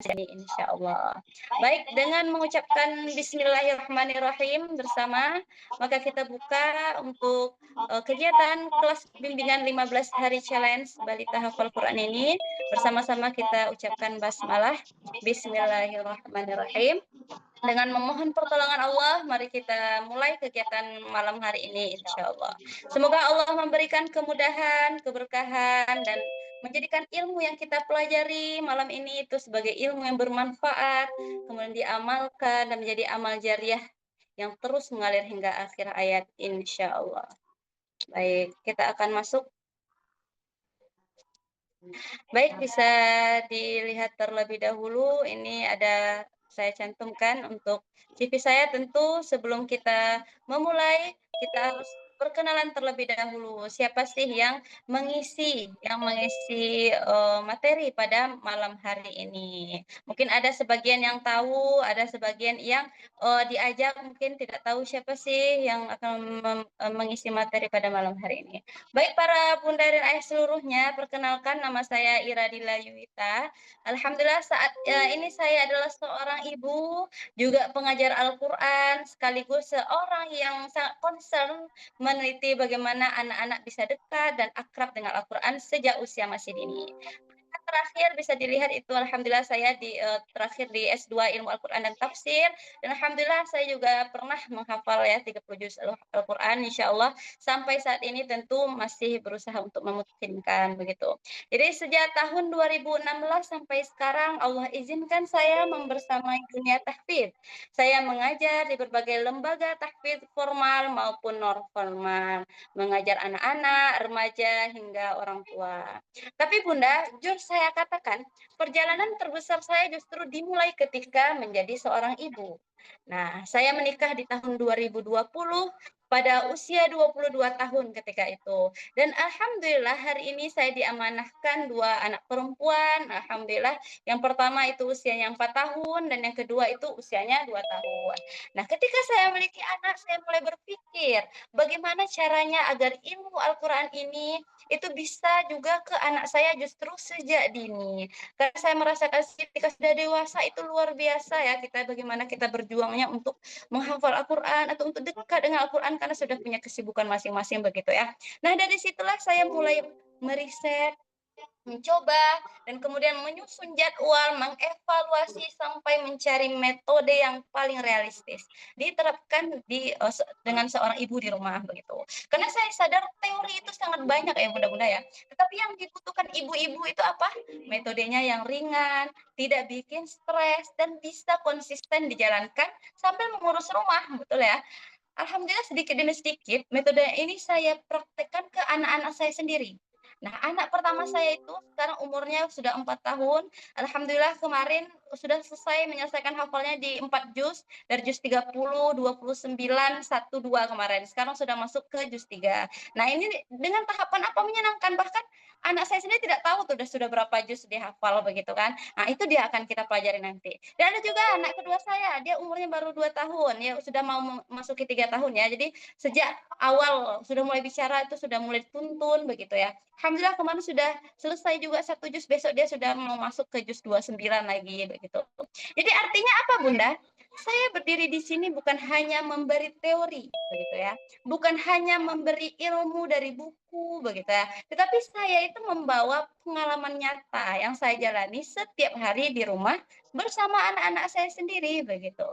ini insya Allah. Baik, dengan mengucapkan Bismillahirrahmanirrahim bersama, maka kita buka untuk kegiatan kelas bimbingan 15 hari challenge balita hafal Quran ini. Bersama-sama kita ucapkan basmalah. Bismillahirrahmanirrahim. Dengan memohon pertolongan Allah, mari kita mulai kegiatan malam hari ini insya Allah. Semoga Allah memberikan kemudahan, keberkahan, dan menjadikan ilmu yang kita pelajari malam ini itu sebagai ilmu yang bermanfaat, kemudian diamalkan dan menjadi amal jariah yang terus mengalir hingga akhir ayat insya Allah. Baik, kita akan masuk. Baik, bisa dilihat terlebih dahulu. Ini ada saya cantumkan untuk CV saya. Tentu sebelum kita memulai, kita harus perkenalan terlebih dahulu. Siapa sih yang mengisi materi pada malam hari ini? Mungkin ada sebagian yang tahu, ada sebagian yang diajak mungkin tidak tahu siapa sih yang akan mengisi materi pada malam hari ini. Baik para bunda dan ayah seluruhnya, perkenalkan nama saya Iradila Yuwita. Alhamdulillah saat ini saya adalah seorang ibu, juga pengajar Al-Quran, sekaligus seorang yang sangat concern meneliti bagaimana anak-anak bisa dekat dan akrab dengan Al-Quran sejak usia masih dini. Terakhir bisa dilihat itu alhamdulillah saya terakhir di S2 Ilmu Al-Qur'an dan Tafsir, dan alhamdulillah saya juga pernah menghafal ya 30 juz Al-Qur'an insyaallah sampai saat ini tentu masih berusaha untuk memutkinkan begitu. Jadi sejak tahun 2016 sampai sekarang Allah izinkan saya membersamai dunia tahfidz. Saya mengajar di berbagai lembaga tahfidz formal maupun non formal, mengajar anak-anak, remaja hingga orang tua. Tapi Bunda, jujur saya katakan, perjalanan terbesar saya justru dimulai ketika menjadi seorang ibu. Nah, saya menikah di tahun 2020 pada usia 22 tahun ketika itu. Dan alhamdulillah hari ini saya diamanahkan dua anak perempuan. Alhamdulillah, yang pertama itu usianya 4 tahun dan yang kedua itu usianya 2 tahun. Nah, ketika saya memiliki anak, saya mulai berpikir bagaimana caranya agar ilmu Al-Qur'an ini itu bisa juga ke anak saya justru sejak dini. Karena saya merasakan ketika sudah dewasa itu luar biasa ya kita bagaimana kita berjuangnya untuk menghafal Al-Qur'an atau untuk dekat dengan Al-Qur'an karena sudah punya kesibukan masing-masing begitu ya. Nah, dari situlah saya mulai meriset, mencoba, dan kemudian menyusun jadwal, mengevaluasi sampai mencari metode yang paling realistis diterapkan dengan seorang ibu di rumah begitu. Karena saya sadar teori itu sangat banyak ya bunda-bunda ya, tetapi yang dibutuhkan ibu-ibu itu apa? Metodenya yang ringan, tidak bikin stres, dan bisa konsisten dijalankan sambil mengurus rumah, betul ya? Alhamdulillah sedikit demi sedikit metode ini saya praktekkan ke anak-anak saya sendiri. Nah, anak pertama saya itu sekarang umurnya sudah 4 tahun. Alhamdulillah kemarin sudah selesai menyelesaikan hafalnya di 4 juz, dari juz 30, 29, 1, 2 kemarin. Sekarang sudah masuk ke juz 3. Nah, ini dengan tahapan apa menyenangkan, bahkan anak saya sendiri tidak tahu tuh sudah berapa juz dihafal begitu kan. Nah, itu dia akan kita pelajari nanti. Dan ada juga anak kedua saya, dia umurnya baru 2 tahun, ya sudah mau memasuki 3 tahun ya. Jadi sejak awal sudah mulai bicara itu sudah mulai dituntun begitu ya. Alhamdulillah kemarin sudah selesai juga 1 juz, besok dia sudah mau masuk ke juz 29 lagi begitu. Jadi artinya apa Bunda? Saya berdiri di sini bukan hanya memberi teori begitu ya. Bukan hanya memberi ilmu dari buku begitu ya. Tetapi saya itu membawa pengalaman nyata yang saya jalani setiap hari di rumah bersama anak-anak saya sendiri begitu.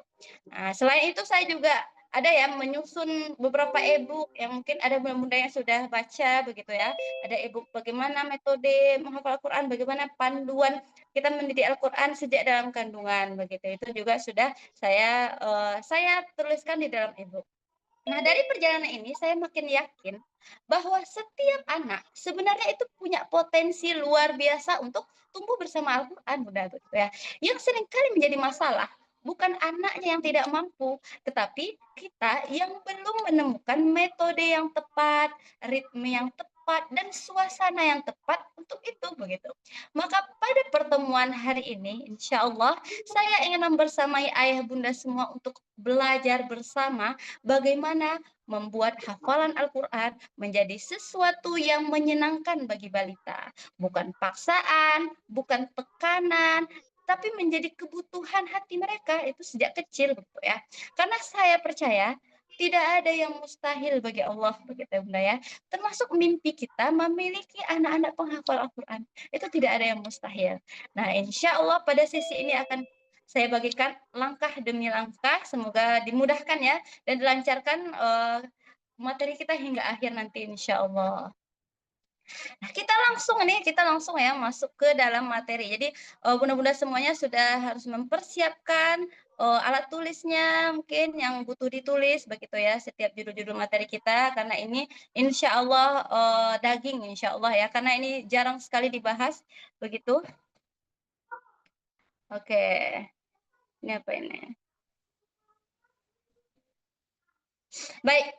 Nah, selain itu saya juga ada ya menyusun beberapa e-book yang mungkin ada bunda yang sudah baca begitu ya. Ada e-book bagaimana metode menghafal Al-Qur'an, bagaimana panduan kita mendidik Al-Qur'an sejak dalam kandungan begitu. Itu juga sudah saya tuliskan di dalam e-book. Nah, dari perjalanan ini saya makin yakin bahwa setiap anak sebenarnya itu punya potensi luar biasa untuk tumbuh bersama Al-Qur'an, Bunda, begitu ya. Yang seringkali menjadi masalah bukan anaknya yang tidak mampu, tetapi kita yang belum menemukan metode yang tepat, ritme yang tepat, dan suasana yang tepat untuk itu, begitu. Maka pada pertemuan hari ini, insya Allah, saya ingin membersamai ayah bunda semua untuk belajar bersama bagaimana membuat hafalan Al-Qur'an menjadi sesuatu yang menyenangkan bagi balita. Bukan paksaan, bukan tekanan, tapi menjadi kebutuhan hati mereka itu sejak kecil gitu ya. Karena saya percaya tidak ada yang mustahil bagi Allah begitu ya Bunda ya. Termasuk mimpi kita memiliki anak-anak penghafal Al-Qur'an. Itu tidak ada yang mustahil. Nah, insya Allah pada sisi ini akan saya bagikan langkah demi langkah, semoga dimudahkan ya dan dilancarkan materi kita hingga akhir nanti insya Allah. Nah, kita langsung ya masuk ke dalam materi. Jadi, bunda-bunda semuanya sudah harus mempersiapkan, alat tulisnya mungkin yang butuh ditulis begitu ya, setiap judul-judul materi kita, karena ini insya Allah, daging insya Allah ya, karena ini jarang sekali dibahas, begitu. Oke, ini apa ini? Baik,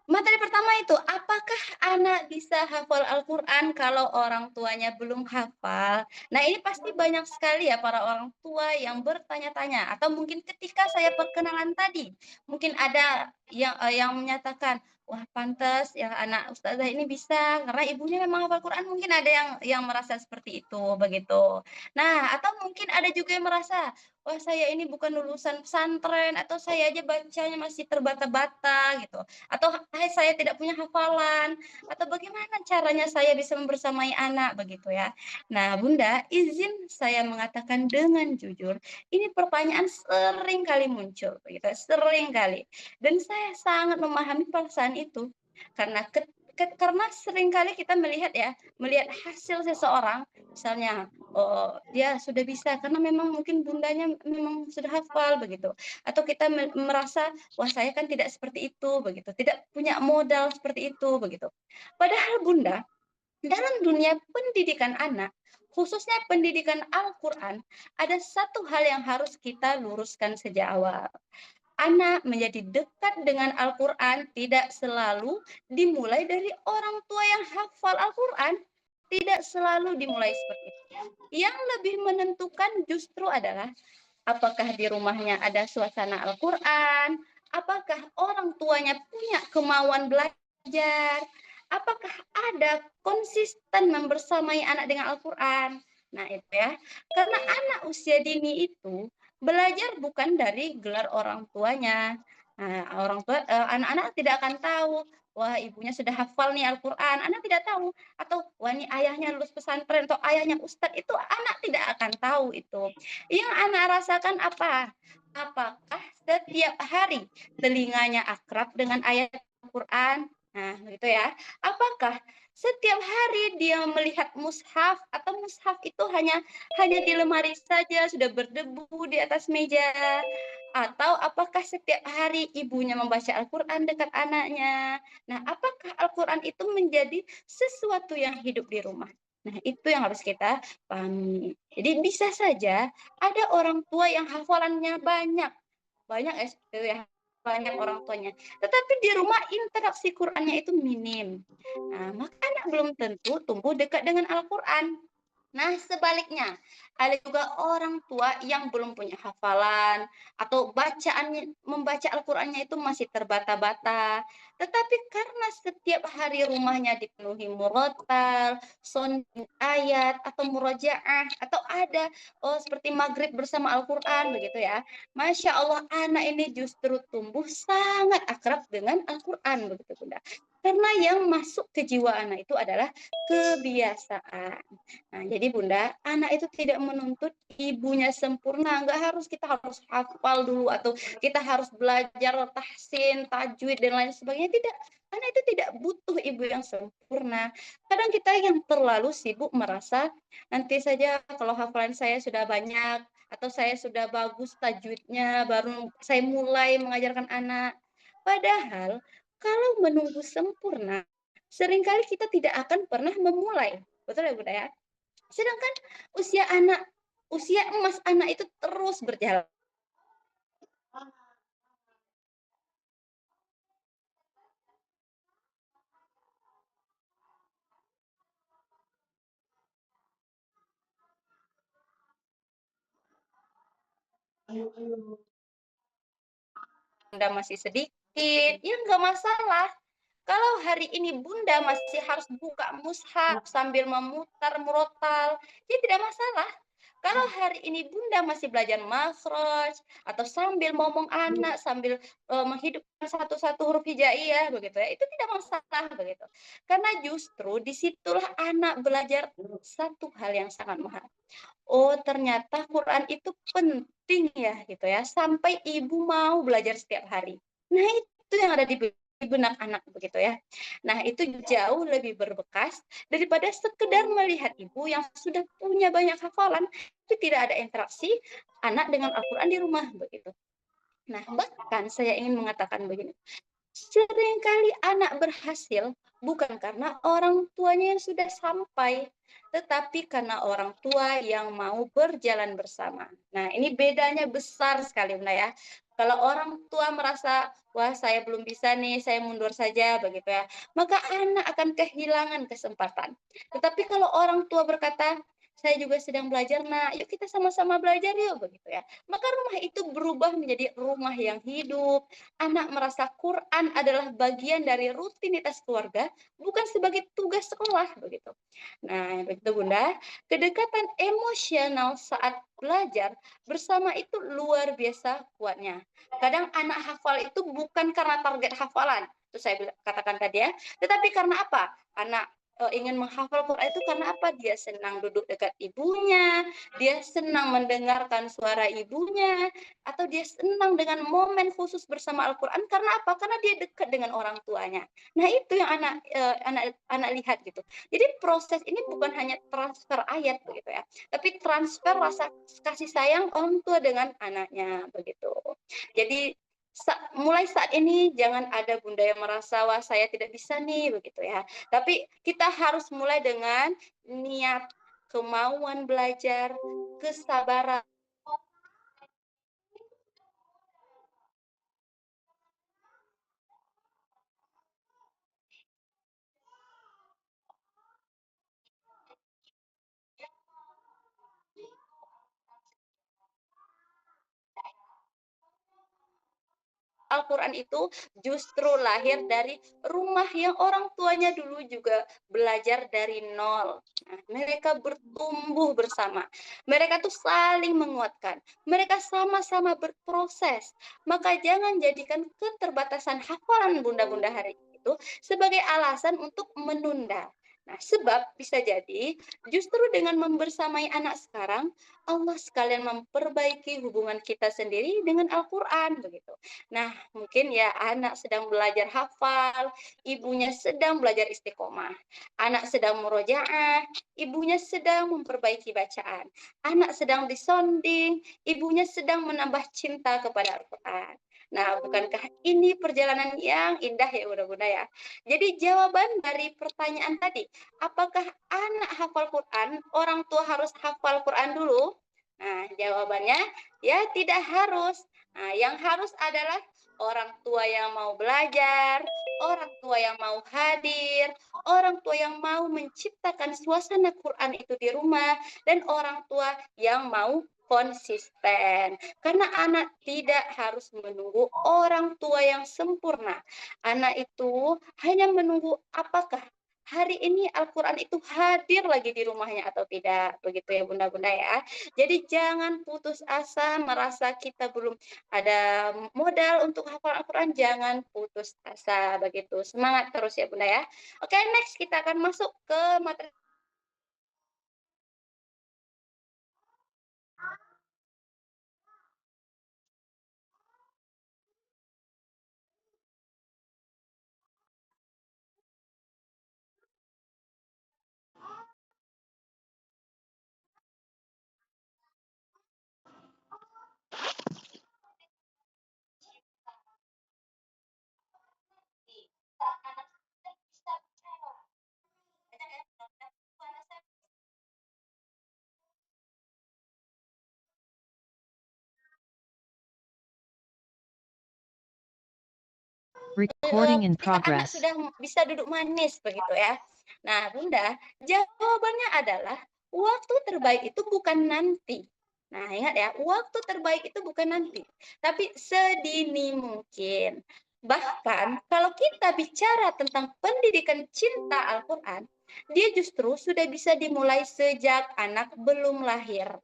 materi pertama itu, apakah anak bisa hafal Al-Qur'an kalau orang tuanya belum hafal? Nah, ini pasti banyak sekali ya para orang tua yang bertanya-tanya atau mungkin ketika saya perkenalan tadi, mungkin ada yang menyatakan, "Wah, pantas ya anak ustazah ini bisa karena ibunya memang hafal Quran." Mungkin ada yang merasa seperti itu, begitu. Nah, atau mungkin ada juga yang merasa, "Wah, saya ini bukan lulusan pesantren atau saya aja bacanya masih terbata-bata," gitu. Atau, "Hai, saya tidak punya hafalan," atau, "Bagaimana caranya saya bisa membersamai anak?" Begitu ya. Nah, Bunda, izin saya mengatakan dengan jujur, ini pertanyaan sering kali muncul, begitu, sering kali. Dan saya sangat memahami perasaan itu, karena karena sering kali kita melihat ya, melihat hasil seseorang, misalnya, dia sudah bisa karena memang mungkin bundanya memang sudah hafal, begitu. Atau kita merasa wah saya kan tidak seperti itu, begitu, tidak punya modal seperti itu, begitu. Padahal Bunda, dalam dunia pendidikan anak, khususnya pendidikan Al-Qur'an, ada satu hal yang harus kita luruskan sejak awal. Anak menjadi dekat dengan Al-Qur'an tidak selalu dimulai dari orang tua yang hafal Al-Qur'an, tidak selalu dimulai seperti itu. Yang lebih menentukan justru adalah apakah di rumahnya ada suasana Al-Qur'an? Apakah orang tuanya punya kemauan belajar? Apakah ada konsisten membersamai anak dengan Al-Qur'an? Nah, itu ya. Karena anak usia dini itu belajar bukan dari gelar orang tuanya. Nah, anak-anak tidak akan tahu, wah ibunya sudah hafal nih Al-Qur'an, anak tidak tahu. Atau wah ini ayahnya lulus pesantren atau ayahnya ustadz, itu anak tidak akan tahu itu. Yang anak rasakan apa? Apakah setiap hari telinganya akrab dengan ayat Al-Quran? Nah, gitu ya. Apakah setiap hari dia melihat mushaf atau mushaf itu hanya di lemari saja sudah berdebu di atas meja? Atau apakah setiap hari ibunya membaca Al-Quran dekat anaknya? Nah, apakah Al-Quran itu menjadi sesuatu yang hidup di rumah? Nah, itu yang harus kita pahami. Jadi bisa saja ada orang tua yang hafalannya banyak, banyak itu ya, banyak orang tuanya. Tetapi di rumah interaksi Qur'annya itu minim. Nah, maka anak belum tentu tumbuh dekat dengan Al-Qur'an. Nah, sebaliknya, ada juga orang tua yang belum punya hafalan atau membaca Al-Qur'annya itu masih terbata-bata. Tetapi karena setiap hari rumahnya dipenuhi murotal, sounding ayat atau murojaah atau ada seperti maghrib bersama Al-Qur'an begitu ya. Masya Allah, anak ini justru tumbuh sangat akrab dengan Al-Qur'an begitu Bunda. Karena yang masuk ke jiwa anak itu adalah kebiasaan. Nah, jadi Bunda, anak itu tidak menuntut ibunya sempurna, nggak harus kita harus hafal dulu atau kita harus belajar tahsin, tajwid dan lain sebagainya, tidak. Anak itu tidak butuh ibu yang sempurna. Kadang kita yang terlalu sibuk merasa nanti saja kalau hafalan saya sudah banyak atau saya sudah bagus tajwidnya, baru saya mulai mengajarkan anak. Padahal kalau menunggu sempurna, seringkali kita tidak akan pernah memulai. Betul ya Bunda ya? Sedangkan usia anak, usia emas anak itu terus berjalan. Bunda masih sedikit, ya nggak masalah. Kalau hari ini Bunda masih harus buka mushaf sambil memutar murotal, ya tidak masalah. Kalau hari ini Bunda masih belajar makhraj atau sambil ngomong anak, sambil, menghidupkan satu-satu huruf hijaiyah begitu ya, itu tidak masalah begitu. Karena justru disitulah anak belajar satu hal yang sangat mahal. Oh, ternyata Quran itu penting ya gitu ya, sampai ibu mau belajar setiap hari. Nah, itu yang ada di benak anak begitu ya. Nah, itu jauh lebih berbekas daripada sekedar melihat ibu yang sudah punya banyak hafalan, tapi tidak ada interaksi anak dengan Al-Quran di rumah begitu. Nah, bahkan saya ingin mengatakan begini, seringkali anak berhasil bukan karena orang tuanya yang sudah sampai, tetapi karena orang tua yang mau berjalan bersama. Nah, ini bedanya besar sekali, Bunda ya. Kalau orang tua merasa, wah saya belum bisa nih, saya mundur saja, begitu ya, maka anak akan kehilangan kesempatan. Tetapi kalau orang tua berkata, saya juga sedang belajar, nah yuk kita sama-sama belajar yuk, begitu ya. Maka rumah itu berubah menjadi rumah yang hidup, anak merasa Quran adalah bagian dari rutinitas keluarga, bukan sebagai tugas sekolah begitu. Nah, begitu Bunda, kedekatan emosional saat belajar bersama itu luar biasa kuatnya. Kadang anak hafal itu bukan karena target hafalan, itu saya katakan tadi ya, tetapi karena apa? Anak ingin menghafal Quran itu karena apa? Dia senang duduk dekat ibunya, dia senang mendengarkan suara ibunya, atau dia senang dengan momen khusus bersama Al-Quran karena apa? Karena dia dekat dengan orang tuanya. Nah, itu yang anak lihat gitu. Jadi proses ini bukan hanya transfer ayat begitu ya, tapi transfer rasa kasih sayang orang tua dengan anaknya begitu. Jadi mulai saat ini jangan ada bunda yang merasa wah saya tidak bisa nih begitu ya. Tapi kita harus mulai dengan niat, kemauan belajar, kesabaran. Al-Quran itu justru lahir dari rumah yang orang tuanya dulu juga belajar dari nol. Nah, mereka bertumbuh bersama. Mereka tuh saling menguatkan. Mereka sama-sama berproses. Maka jangan jadikan keterbatasan hafalan bunda-bunda hari itu sebagai alasan untuk menunda. Nah, sebab bisa jadi justru dengan membersamai anak sekarang, Allah sekalian memperbaiki hubungan kita sendiri dengan Al-Quran begitu. Nah, mungkin ya anak sedang belajar hafal, ibunya sedang belajar istiqomah. Anak sedang murojaah, ibunya sedang memperbaiki bacaan. Anak sedang disonding, ibunya sedang menambah cinta kepada Al-Quran. Nah, bukankah ini perjalanan yang indah ya Bunda-Bunda ya? Jadi jawaban dari pertanyaan tadi, apakah anak hafal Quran, orang tua harus hafal Quran dulu? Nah, jawabannya ya tidak harus. Nah, yang harus adalah orang tua yang mau belajar, orang tua yang mau hadir, orang tua yang mau menciptakan suasana Quran itu di rumah, dan orang tua yang mau konsisten. Karena anak tidak harus menunggu orang tua yang sempurna. Anak itu hanya menunggu apakah hari ini Al-Quran itu hadir lagi di rumahnya atau tidak. Begitu ya Bunda-Bunda ya. Jadi jangan putus asa merasa kita belum ada modal untuk hafal Al-Quran, jangan putus asa begitu. Semangat terus ya Bunda ya. Oke, next kita akan masuk ke materi. Recording in Ketika anak progress. sudah bisa duduk manis begitu ya. Nah, Bunda, jawabannya adalah waktu terbaik itu bukan nanti. Nah, ingat ya, waktu terbaik itu bukan nanti, tapi sedini mungkin. Bahkan kalau kita bicara tentang pendidikan cinta Al-Quran, dia justru sudah bisa dimulai sejak anak belum lahir.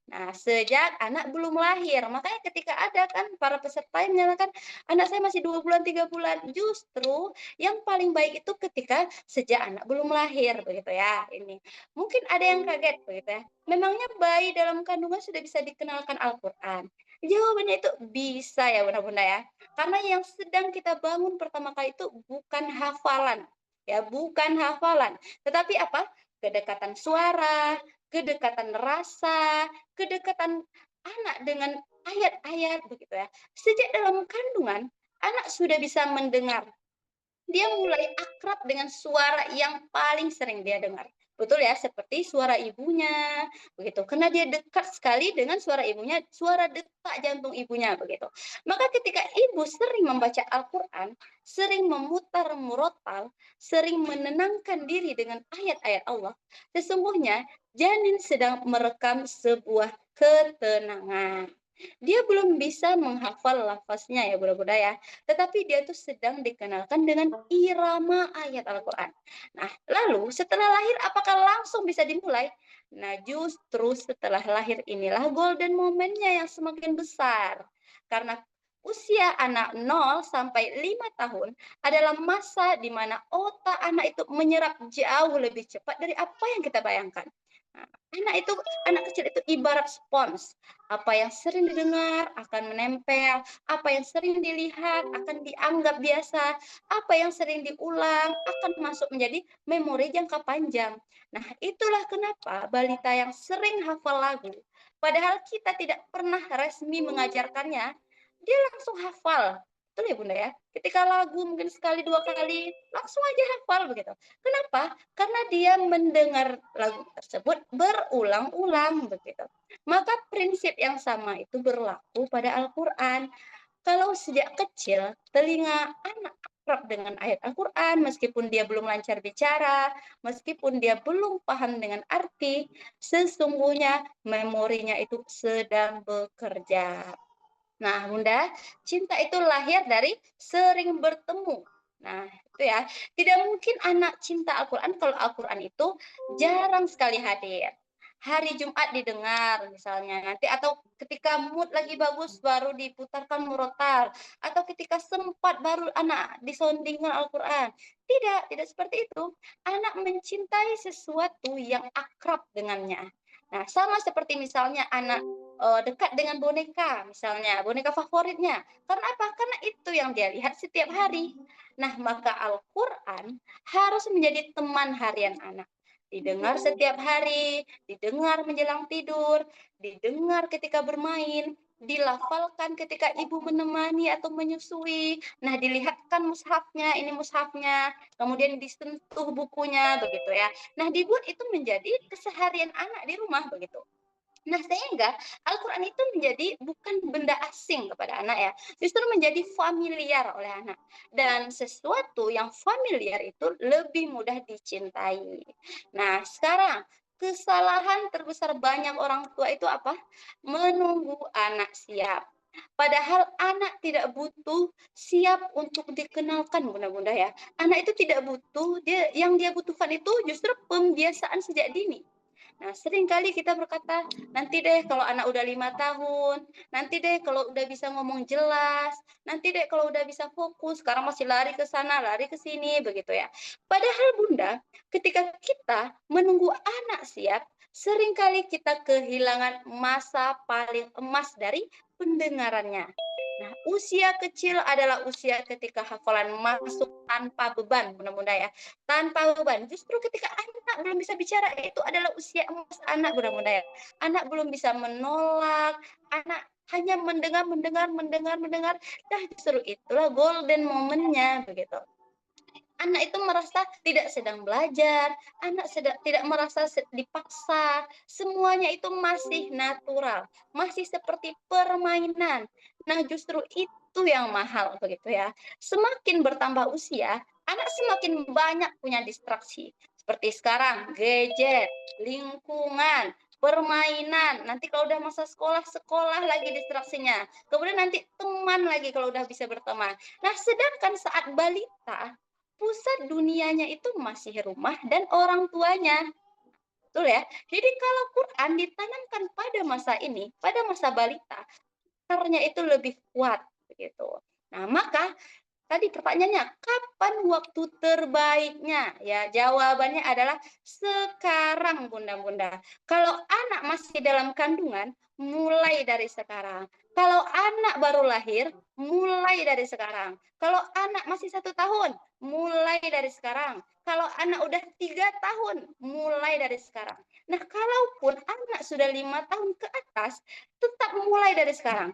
Nah, sejak anak belum lahir, makanya ketika ada kan para peserta yang menyatakan, "Anak saya masih 2 bulan, 3 bulan." Justru yang paling baik itu ketika sejak anak belum lahir, begitu ya, ini. Mungkin ada yang kaget, begitu ya, memangnya bayi dalam kandungan sudah bisa dikenalkan Al-Qur'an? Jawabannya itu bisa ya Bunda-Bunda ya, karena yang sedang kita bangun pertama kali itu bukan hafalan, ya, bukan hafalan, tetapi apa? Kedekatan suara, kedekatan rasa, kedekatan anak dengan ayat-ayat begitu ya. Sejak dalam kandungan, anak sudah bisa mendengar, dia mulai akrab dengan suara yang paling sering dia dengar. Betul ya, seperti suara ibunya, begitu. Karena dia dekat sekali dengan suara ibunya, suara detak jantung ibunya, begitu. Maka ketika ibu sering membaca Al-Quran, sering memutar murotal, sering menenangkan diri dengan ayat-ayat Allah, sesungguhnya janin sedang merekam sebuah ketenangan. Dia belum bisa menghafal lafaznya ya Bunda-Bunda ya, tetapi dia tuh sedang dikenalkan dengan irama ayat Al-Quran. Nah, lalu setelah lahir apakah langsung bisa dimulai? Nah, justru setelah lahir inilah golden momennya yang semakin besar. Karena usia anak 0 sampai 5 tahun adalah masa di mana otak anak itu menyerap jauh lebih cepat dari apa yang kita bayangkan. Nah, anak kecil itu ibarat spons. Apa yang sering didengar akan menempel, apa yang sering dilihat akan dianggap biasa, apa yang sering diulang akan masuk menjadi memori jangka panjang. Nah, itulah kenapa balita yang sering hafal lagu, padahal kita tidak pernah resmi mengajarkannya, dia langsung hafal. Betul ya Bunda ya? Ketika lagu mungkin sekali dua kali, langsung aja hafal begitu. Kenapa? Karena dia mendengar lagu tersebut berulang-ulang begitu. Maka prinsip yang sama itu berlaku pada Al-Quran. Kalau sejak kecil telinga anak akrab dengan ayat Al-Quran, meskipun dia belum lancar bicara, meskipun dia belum paham dengan arti, sesungguhnya memorinya itu sedang bekerja. Nah, Bunda, cinta itu lahir dari sering bertemu. Nah, itu ya. Tidak mungkin anak cinta Al-Quran kalau Al-Quran itu jarang sekali hadir. Hari Jumat didengar misalnya nanti atau ketika mood lagi bagus baru diputarkan murotal atau ketika sempat baru anak disondingkan Al-Quran. Tidak, tidak seperti itu. Anak mencintai sesuatu yang akrab dengannya. Nah, sama seperti misalnya anak dekat dengan boneka misalnya, boneka favoritnya. Karena apa? Karena itu yang dia lihat setiap hari. Nah, maka Al-Quran harus menjadi teman harian anak. Didengar setiap hari, didengar menjelang tidur, didengar ketika bermain, dilafalkan ketika ibu menemani atau menyusui. Nah, dilihatkan mushafnya, ini mushafnya, kemudian disentuh bukunya, begitu ya. Nah, dibuat itu menjadi keseharian anak di rumah, begitu. Nah, sehingga Al-Quran itu menjadi bukan benda asing kepada anak ya, justru menjadi familiar oleh anak. Dan sesuatu yang familiar itu lebih mudah dicintai. Nah, sekarang kesalahan terbesar banyak orang tua itu apa? Menunggu anak siap. Padahal anak tidak butuh siap untuk dikenalkan, Bunda-Bunda ya. Anak itu tidak butuh, yang dia butuhkan itu justru pembiasaan sejak dini. Nah, seringkali kita berkata, nanti deh kalau anak udah 5 tahun, nanti deh kalau udah bisa ngomong jelas, nanti deh kalau udah bisa fokus, sekarang masih lari ke sana, lari ke sini, begitu ya. Padahal Bunda, ketika kita menunggu anak siap, seringkali kita kehilangan masa paling emas dari pendengarannya. Nah, usia kecil adalah usia ketika hafalan masuk tanpa beban, Bunda-Bunda ya. Tanpa beban. Justru ketika anak belum bisa bicara, itu adalah usia emas anak, Bunda-Bunda ya. Anak belum bisa menolak, anak hanya mendengar, mendengar, mendengar, mendengar. Nah, justru itulah golden momennya begitu. Anak itu merasa tidak sedang belajar, anak tidak merasa dipaksa, semuanya itu masih natural, masih seperti permainan. Nah, justru itu yang mahal begitu ya. Semakin bertambah usia, anak semakin banyak punya distraksi. Seperti sekarang, gadget, lingkungan, permainan. Nanti kalau udah masa sekolah, sekolah lagi distraksinya. Kemudian nanti teman lagi kalau udah bisa berteman. Nah, sedangkan saat balita, pusat dunianya itu masih rumah dan orang tuanya. betul ya? Jadi kalau Quran ditanamkan pada masa ini, pada masa balita, akarnya itu lebih kuat, begitu. Nah, maka tadi pertanyaannya, kapan waktu terbaiknya? Ya, jawabannya adalah sekarang, Bunda-Bunda. Kalau anak masih dalam kandungan, mulai dari sekarang. Kalau anak baru lahir, mulai dari sekarang. Kalau anak masih 1 tahun, mulai dari sekarang. Kalau anak udah 3 tahun, mulai dari sekarang. Nah, kalaupun anak sudah 5 tahun ke atas, tetap mulai dari sekarang.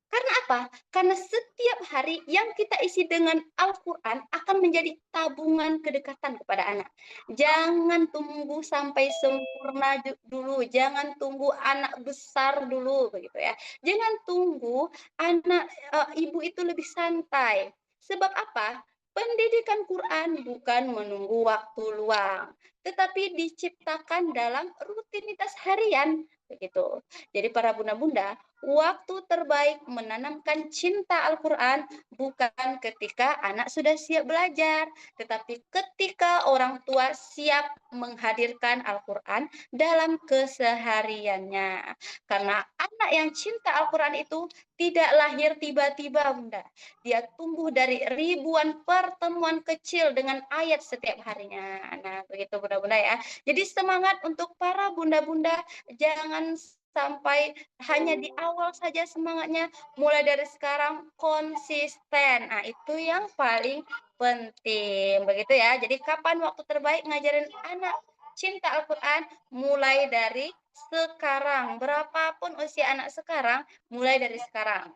Karena apa? Karena setiap hari yang kita isi dengan Al-Quran akan menjadi tabungan kedekatan kepada anak. Jangan tunggu sampai sempurna dulu, jangan tunggu anak besar dulu, begitu ya. Jangan tunggu anak ibu itu lebih santai. Sebab apa? Pendidikan Quran bukan menunggu waktu luang, tetapi diciptakan dalam rutinitas harian, begitu. Jadi para bunda-bunda, waktu terbaik menanamkan cinta Al-Quran bukan ketika anak sudah siap belajar, tetapi ketika orang tua siap menghadirkan Al-Quran dalam kesehariannya. Karena anak yang cinta Al-Quran itu tidak lahir tiba-tiba, Bunda. Dia tumbuh dari ribuan pertemuan kecil dengan ayat setiap harinya. Nah, begitu bunda-bunda ya. Jadi semangat untuk para bunda-bunda, jangan sampai hanya di awal saja semangatnya, mulai dari sekarang konsisten. Nah, itu yang paling penting. Begitu ya. Jadi kapan waktu terbaik ngajarin anak cinta Al-Quran? Mulai dari sekarang. Berapapun usia anak sekarang, mulai dari sekarang.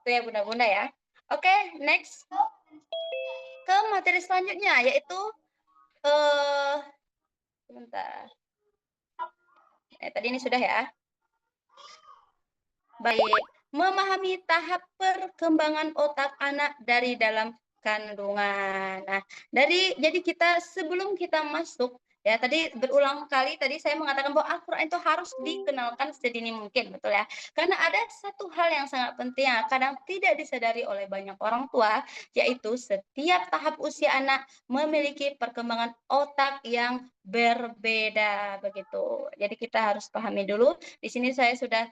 Itu ya bunda-bunda ya. Oke, next ke materi selanjutnya yaitu sebentar. Tadi ini sudah ya. Baik, memahami tahap perkembangan otak anak dari dalam kandungan. Nah, jadi kita sebelum kita masuk ya tadi berulang kali tadi saya mengatakan bahwa Al-Quran itu harus dikenalkan sedini mungkin, betul ya? Karena ada satu hal yang sangat penting yang kadang tidak disadari oleh banyak orang tua, yaitu setiap tahap usia anak memiliki perkembangan otak yang berbeda begitu. Jadi kita harus pahami dulu. Di sini saya sudah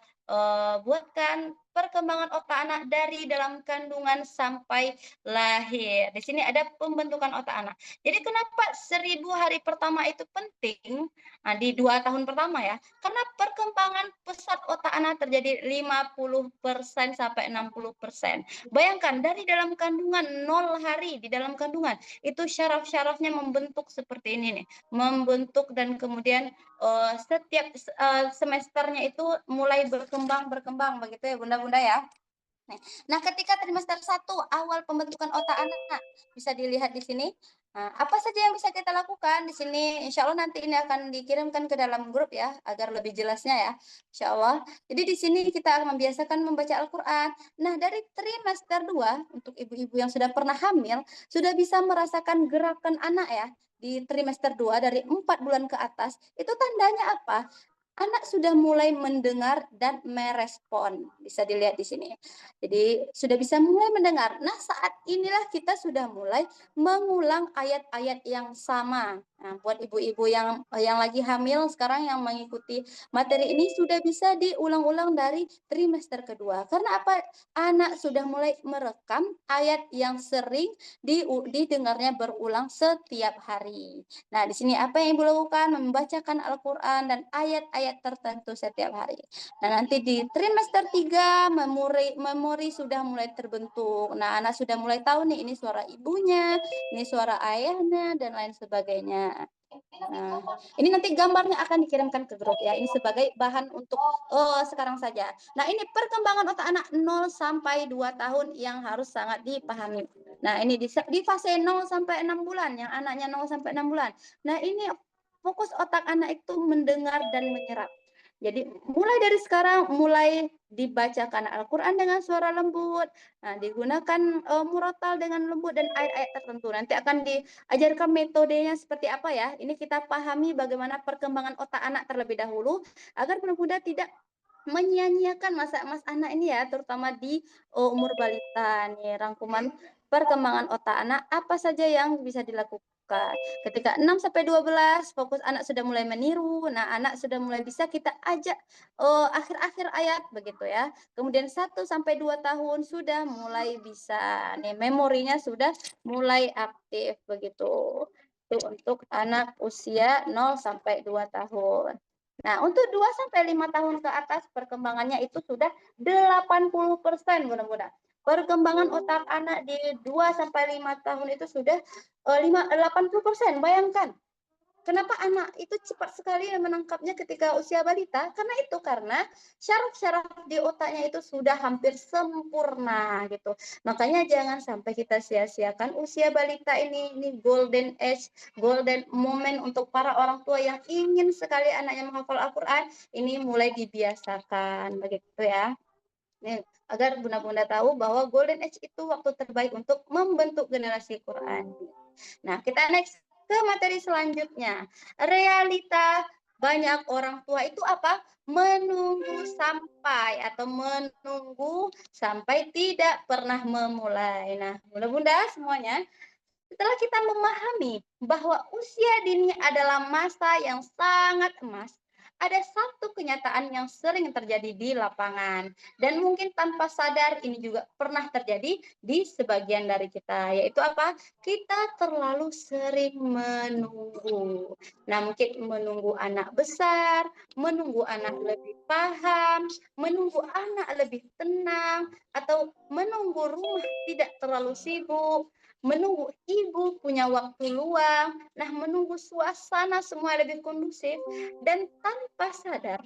buatkan perkembangan otak anak dari dalam kandungan sampai lahir. Di sini ada pembentukan otak anak. Jadi kenapa 1.000 hari pertama itu penting? Nah, di 2 tahun pertama ya, karena perkembangan pusat otak anak terjadi 50% sampai 60%. Bayangkan dari dalam kandungan 0 hari di dalam kandungan itu syaraf-syarafnya membentuk seperti ini nih, membentuk dan kemudian setiap semesternya itu mulai berkembang begitu ya bunda-bunda ya. Nah, ketika trimester 1 awal pembentukan otak anak bisa dilihat di sini. Nah, apa saja yang bisa kita lakukan di sini? Insya Allah nanti ini akan dikirimkan ke dalam grup ya, agar lebih jelasnya ya. Insya Allah. Jadi di sini kita akan membiasakan membaca Al-Quran. Nah, dari trimester 2 untuk ibu-ibu yang sudah pernah hamil, sudah bisa merasakan gerakan anak ya. Di trimester 2 dari 4 bulan ke atas, itu tandanya apa? Anak sudah mulai mendengar dan merespon. Bisa dilihat di sini. Jadi sudah bisa mulai mendengar. Nah, saat inilah kita sudah mulai mengulang ayat-ayat yang sama. Nah, buat ibu-ibu yang lagi hamil sekarang yang mengikuti materi ini sudah bisa diulang-ulang dari trimester kedua. Karena apa? Anak sudah mulai merekam ayat yang sering didengarnya berulang setiap hari. Nah, di sini apa yang Ibu lakukan? Membacakan Al-Quran dan ayat-ayat tertentu setiap hari. Nah, nanti di trimester 3 memori sudah mulai terbentuk. Nah, anak sudah mulai tahu nih ini suara ibunya, ini suara ayahnya dan lain sebagainya. Nah, ini nanti gambarnya akan dikirimkan ke grup ya. Ini sebagai bahan untuk sekarang saja. Nah, ini perkembangan otak anak 0 sampai 2 tahun yang harus sangat dipahami. Nah, ini di fase 0 sampai 6 bulan yang anaknya 0 sampai 6 bulan. Nah, ini fokus otak anak itu mendengar dan menyerap. Jadi mulai dari sekarang mulai dibacakan Al-Quran dengan suara lembut, nah, digunakan murotal dengan lembut dan ayat-ayat tertentu. Nanti akan diajarkan metodenya seperti apa ya. Ini kita pahami bagaimana perkembangan otak anak terlebih dahulu agar benar-benar tidak menyia-nyiakan masa emas anak ini ya, terutama di umur balita nih. Rangkuman perkembangan otak anak apa saja yang bisa dilakukan. lakukan. Ketika 6 sampai 12 fokus anak sudah mulai meniru, nah anak sudah mulai bisa kita ajak, akhir-akhir ayat begitu ya. Kemudian 1 sampai 2 tahun sudah mulai bisa nih memorinya sudah mulai aktif begitu. Itu untuk anak usia 0 sampai 2 tahun. Nah, untuk 2 sampai 5 tahun ke atas perkembangannya itu sudah 80% Bunda-Bunda. Perkembangan otak anak di 2 sampai 5 tahun itu sudah 80%. Bayangkan. Kenapa anak itu cepat sekali menangkapnya ketika usia balita? Karena syaraf-syaraf di otaknya itu sudah hampir sempurna gitu. Makanya jangan sampai kita sia-siakan usia balita ini golden age, golden moment untuk para orang tua yang ingin sekali anaknya menghafal Al-Qur'an, ini mulai dibiasakan begitu ya. Nih, agar bunda-bunda tahu bahwa golden age itu waktu terbaik untuk membentuk generasi Quran. Nah, kita next ke materi selanjutnya. Realita banyak orang tua itu apa? Menunggu sampai tidak pernah memulai. Nah, bunda-bunda semuanya, setelah kita memahami bahwa usia dini adalah masa yang sangat emas, ada satu kenyataan yang sering terjadi di lapangan dan mungkin tanpa sadar ini juga pernah terjadi di sebagian dari kita, yaitu apa? Kita terlalu sering menunggu. Nah, mungkin menunggu anak besar, menunggu anak lebih paham, menunggu anak lebih tenang, atau menunggu rumah tidak terlalu sibuk, menunggu ibu punya waktu luang, nah menunggu suasana semua lebih kondusif, dan tanpa sadar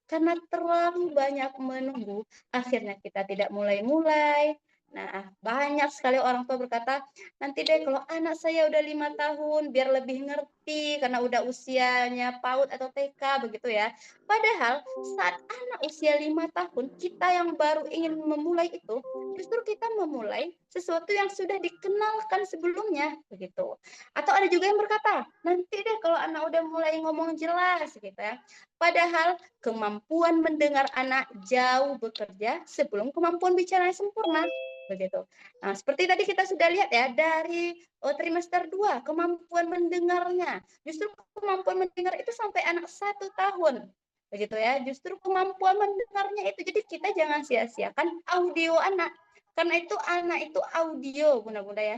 karena terlalu banyak menunggu, akhirnya kita tidak mulai-mulai. Nah, banyak sekali orang tua berkata, nanti deh kalau anak saya udah 5 tahun, biar lebih ngerti, karena udah usianya PAUD atau TK, begitu ya. Padahal saat anak usia 5 tahun, kita yang baru ingin memulai itu, justru kita memulai sesuatu yang sudah dikenalkan sebelumnya, begitu. Atau ada juga yang berkata, nanti deh kalau anak udah mulai ngomong jelas, gitu ya. Padahal kemampuan mendengar anak jauh bekerja sebelum kemampuan bicara sempurna, begitu. Nah, seperti tadi kita sudah lihat ya dari trimester 2 kemampuan mendengarnya. Justru kemampuan mendengar itu sampai anak 1 tahun. Begitu ya. Justru kemampuan mendengarnya itu. Jadi kita jangan sia-siakan audio anak. Karena itu anak itu audio, Bunda-bunda ya.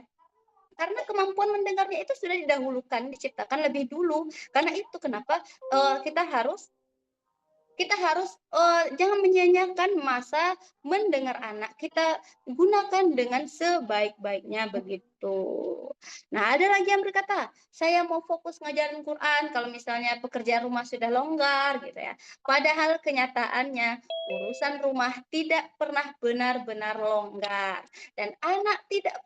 Karena kemampuan mendengarnya itu sudah didahulukan, diciptakan lebih dulu. Karena itu kenapa kita harus jangan menyia-nyiakan masa mendengar anak. Kita gunakan dengan sebaik-baiknya begitu. Nah, ada lagi yang berkata, saya mau fokus ngajarin Quran kalau misalnya pekerjaan rumah sudah longgar gitu ya. Padahal kenyataannya urusan rumah tidak pernah benar-benar longgar dan anak tidak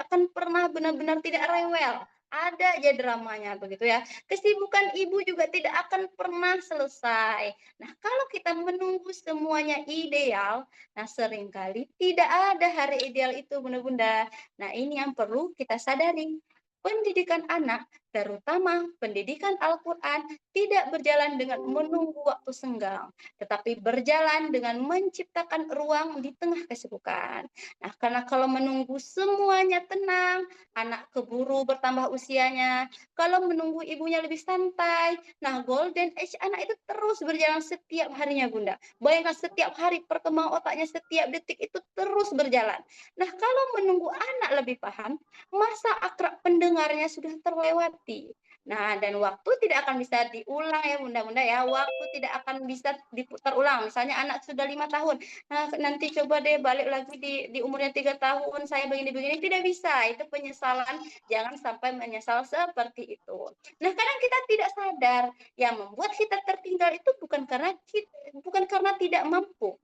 akan pernah benar-benar tidak rewel. Ada aja dramanya begitu ya. Kesibukan ibu juga tidak akan pernah selesai. Nah, kalau kita menunggu semuanya ideal, nah seringkali tidak ada hari ideal itu, Bunda-bunda. Nah, ini yang perlu kita sadari. Pendidikan anak, terutama pendidikan Al-Quran, tidak berjalan dengan menunggu waktu senggang, tetapi berjalan dengan menciptakan ruang di tengah kesibukan. Nah, karena kalau menunggu semuanya tenang, anak keburu bertambah usianya. Kalau menunggu ibunya lebih santai, nah golden age anak itu terus berjalan setiap harinya, Bunda. Bayangkan setiap hari perkembangan otaknya setiap detik itu terus berjalan. Nah, kalau menunggu anak lebih paham, masa akrab pendengarnya sudah terlewati. Nah, dan waktu tidak akan bisa diulang ya Bunda-bunda ya. Waktu tidak akan bisa diputar ulang. Misalnya anak sudah 5 tahun, nah nanti coba deh balik lagi di umurnya 3 tahun, saya begini-begini, tidak bisa. Itu penyesalan, jangan sampai menyesal seperti itu. Nah, kadang kita tidak sadar, yang membuat kita tertinggal itu bukan karena tidak mampu,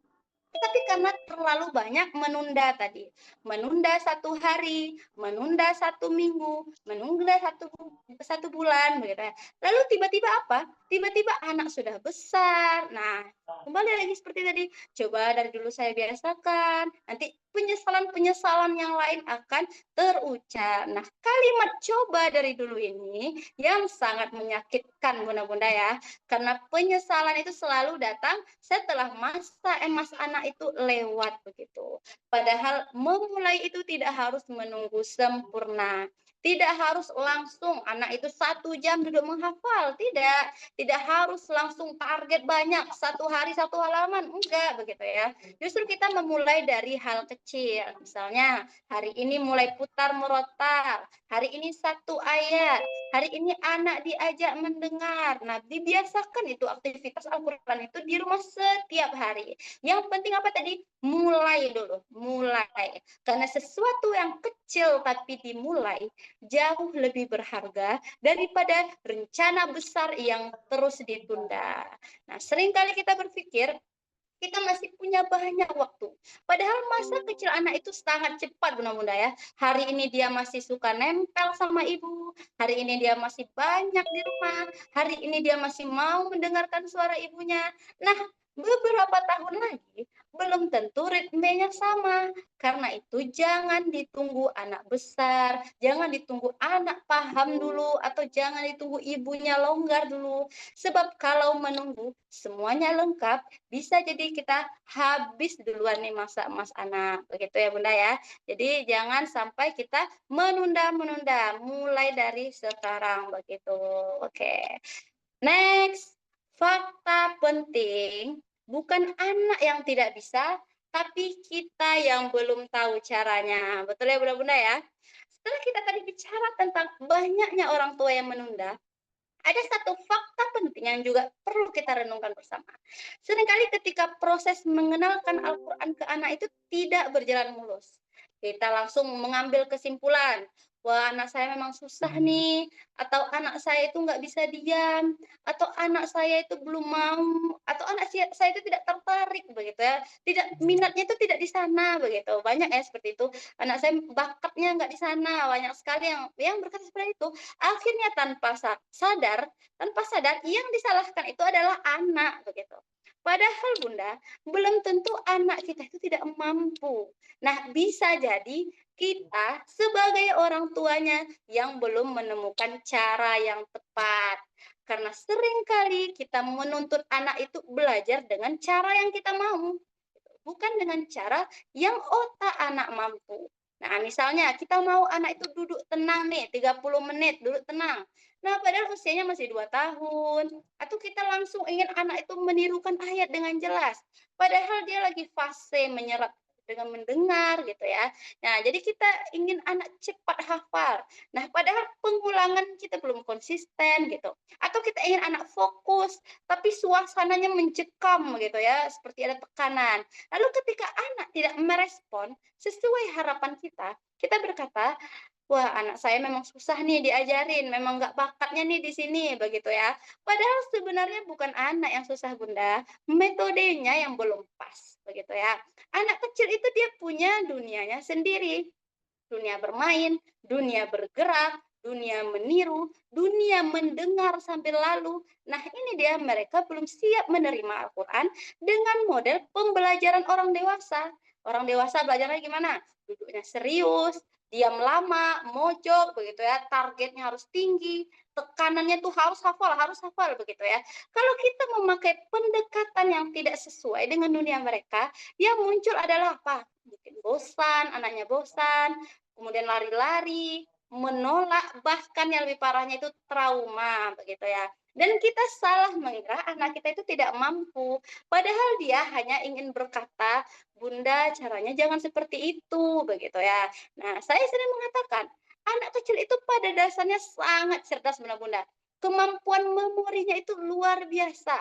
tetapi karena terlalu banyak menunda tadi. Menunda 1 hari, menunda 1 minggu, menunda satu bulan. Begitu ya. Lalu tiba-tiba apa? Tiba-tiba anak sudah besar. Nah, kembali lagi seperti tadi. Coba dari dulu saya biasakan. Nanti penyesalan-penyesalan yang lain akan terucap. Nah, kalimat coba dari dulu ini yang sangat menyakitkan bunda-bunda ya. Karena penyesalan itu selalu datang setelah masa emas anak itu lewat begitu. Padahal memulai itu tidak harus menunggu sempurna. Tidak harus langsung anak itu 1 jam duduk menghafal, tidak harus langsung target banyak, 1 hari 1 halaman, enggak begitu ya. Justru kita memulai dari hal kecil, misalnya hari ini mulai putar murotal, hari ini 1 ayat, hari ini anak diajak mendengar. Nah, dibiasakan itu aktivitas Al-Quran itu di rumah setiap hari. Yang penting apa tadi? Mulai dulu, mulai. Karena sesuatu yang kecil tapi dimulai jauh lebih berharga daripada rencana besar yang terus ditunda. Nah, seringkali kita berpikir kita masih punya banyak waktu. Padahal masa kecil anak itu sangat cepat, Bunda-Bunda ya. Hari ini dia masih suka nempel sama ibu, hari ini dia masih banyak di rumah, hari ini dia masih mau mendengarkan suara ibunya. Nah, beberapa tahun lagi belum tentu ritmenya sama. Karena itu jangan ditunggu anak besar, jangan ditunggu anak paham dulu, atau jangan ditunggu ibunya longgar dulu. Sebab kalau menunggu semuanya lengkap, bisa jadi kita habis duluan nih masa emas anak, begitu ya Bunda ya. Jadi jangan sampai kita menunda-menunda, mulai dari sekarang begitu. Oke. Next, fakta penting, bukan anak yang tidak bisa, tapi kita yang belum tahu caranya. Betul ya Bunda-Bunda ya? Setelah kita tadi bicara tentang banyaknya orang tua yang menunda, ada satu fakta penting yang juga perlu kita renungkan bersama. Seringkali ketika proses mengenalkan Al-Quran ke anak itu tidak berjalan mulus. Kita langsung mengambil kesimpulan, wah anak saya memang susah nih, atau anak saya itu nggak bisa diam, atau anak saya itu belum mau, atau anak saya itu tidak tertarik begitu ya, tidak minatnya itu tidak di sana begitu. Banyak ya seperti itu. Anak saya bakatnya nggak di sana, banyak sekali yang berkata seperti itu. Akhirnya tanpa sadar yang disalahkan itu adalah anak begitu. Padahal Bunda, belum tentu anak kita itu tidak mampu. Nah, bisa jadi kita sebagai orang tuanya yang belum menemukan cara yang tepat. Karena seringkali kita menuntut anak itu belajar dengan cara yang kita mau, bukan dengan cara yang otak anak mampu. Nah, misalnya kita mau anak itu duduk tenang nih, 30 menit duduk tenang. Nah, padahal usianya masih 2 tahun. Atau kita langsung ingin anak itu menirukan ayat dengan jelas. Padahal dia lagi fase menyerap dengan mendengar gitu ya. Nah, jadi kita ingin anak cepat hafal. Nah, padahal pengulangan kita belum konsisten gitu. Atau kita ingin anak fokus, tapi suasananya mencekam gitu ya, seperti ada tekanan. Lalu ketika anak tidak merespon sesuai harapan kita berkata, wah anak saya memang susah nih diajarin, memang nggak bakatnya nih di sini, begitu ya. Padahal sebenarnya bukan anak yang susah Bunda, metodenya yang belum pas, begitu ya. Anak kecil itu dia punya dunianya sendiri, dunia bermain, dunia bergerak, dunia meniru, dunia mendengar sambil lalu. Nah, ini dia mereka belum siap menerima Al-Quran dengan model pembelajaran orang dewasa. Orang dewasa belajarnya gimana? Duduknya serius, diam lama, mojok, begitu ya. Targetnya harus tinggi, tekanannya tuh harus hafal, begitu ya. Kalau kita memakai pendekatan yang tidak sesuai dengan dunia mereka, yang muncul adalah apa? Bikin bosan, anaknya bosan, kemudian lari-lari, menolak, bahkan yang lebih parahnya itu trauma, begitu ya. Dan kita salah mengira anak kita itu tidak mampu, padahal dia hanya ingin berkata, Bunda caranya jangan seperti itu, begitu ya. Nah, saya sering mengatakan, anak kecil itu pada dasarnya sangat cerdas Bunda-Bunda. Kemampuan memorinya itu luar biasa.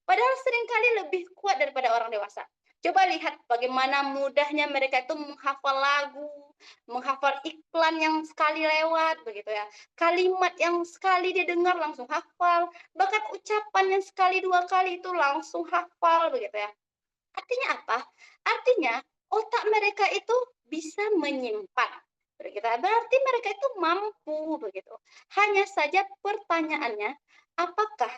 Padahal seringkali lebih kuat daripada orang dewasa. Coba lihat bagaimana mudahnya mereka itu menghafal lagu, menghafal iklan yang sekali lewat, begitu ya. Kalimat yang sekali dia dengar langsung hafal, bahkan ucapan yang sekali 2 kali itu langsung hafal, begitu ya. Artinya apa? Artinya otak mereka itu bisa menyimpan. Begitu. Berarti mereka itu mampu begitu. Hanya saja pertanyaannya, apakah